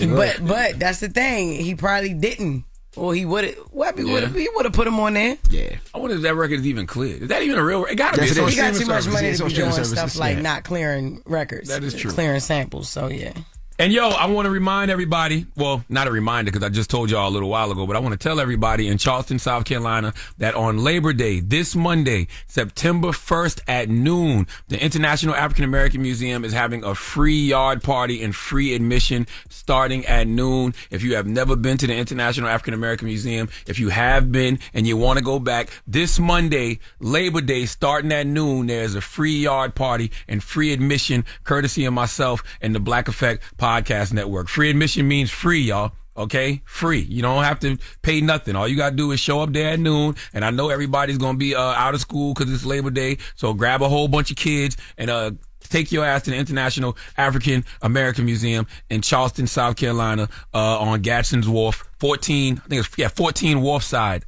but that's the thing. He probably didn't. Or he would have. Webby would have put him on there. Yeah. I wonder if that record is even cleared. Is that even a real? It gotta be. He got too much money to be doing stuff like not clearing records. That is true. Clearing samples. So yeah. And I want to remind everybody, well, not a reminder because I just told y'all a little while ago, but I want to tell everybody in Charleston, South Carolina, that on Labor Day, this Monday, September 1st at noon, the International African American Museum is having a free yard party and free admission starting at noon. If you have never been to the International African American Museum, if you have been and you want to go back, this Monday, Labor Day, starting at noon, there's a free yard party and free admission, courtesy of myself and the Black Effect Podcast Network. Free admission means free, y'all. Okay? Free. You don't have to pay nothing. All you got to do is show up there at noon. And I know everybody's going to be out of school because it's Labor Day. So grab a whole bunch of kids and take your ass to the International African American Museum in Charleston, South Carolina, on Gadsden's Wharf, 14 Wharfside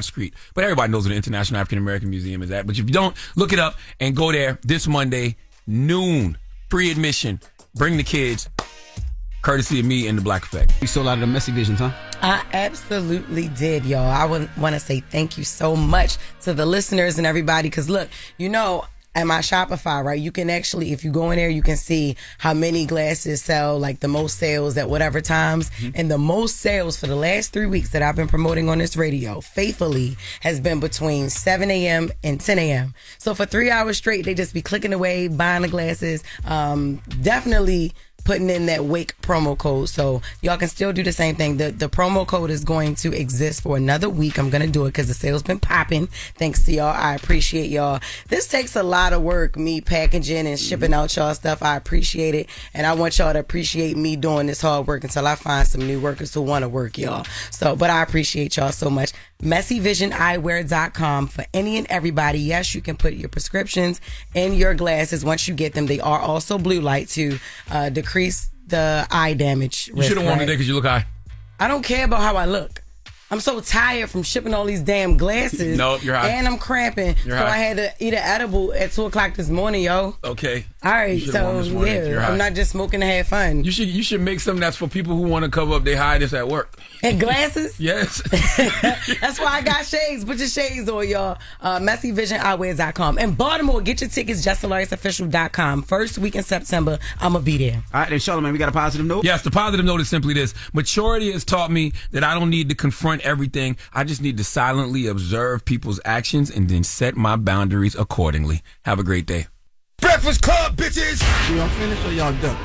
Street. But everybody knows where the International African American Museum is at. But if you don't, look it up and go there this Monday, noon, free admission. Bring the kids, courtesy of me and the Black Effect. You sold out of the Messy Visions, huh? I absolutely did, y'all. I want to say thank you so much to the listeners and everybody. Because look, at my Shopify, right, you can actually, if you go in there, you can see how many glasses sell, like the most sales at whatever times. And the most sales for the last 3 weeks that I've been promoting on this radio, faithfully, has been between 7 a.m. and 10 a.m. So for 3 hours straight, they just be clicking away, buying the glasses. Definitely putting in that Wake promo code. So y'all can still do the same thing. The promo code is going to exist for another week. I'm going to do it because the sale's been popping. Thanks to y'all. I appreciate y'all. This takes a lot of work, me packaging and shipping out y'all stuff. I appreciate it. And I want y'all to appreciate me doing this hard work until I find some new workers who want to work, y'all. So, but I appreciate y'all so much. MessyVisionEyewear.com for any and everybody. Yes, you can put your prescriptions in your glasses once you get them. They are also blue light to decrease the eye damage risk. You should have worn today because you look high. I don't care about how I look. I'm so tired from shipping all these damn glasses. No, you're high. And I'm cramping. You're so high. I had to eat an edible at 2 o'clock this morning, yo. Okay. All right, You should've worn so this morning. You're high. I'm not just smoking to have fun. You should make something that's for people who want to cover up their highness at work. And glasses? Yes. That's why I got shades. Put your shades on, y'all. MessyVisionEyewear.com. In Baltimore, get your tickets, JessHilariousOfficial.com. First week in September, I'm going to be there. All right, then, Charlamagne, we got a positive note? Yes, the positive note is simply this. Maturity has taught me that I don't need to confront everything. I just need to silently observe people's actions and then set my boundaries accordingly. Have a great day. Breakfast Club, bitches! Y'all finished or y'all done?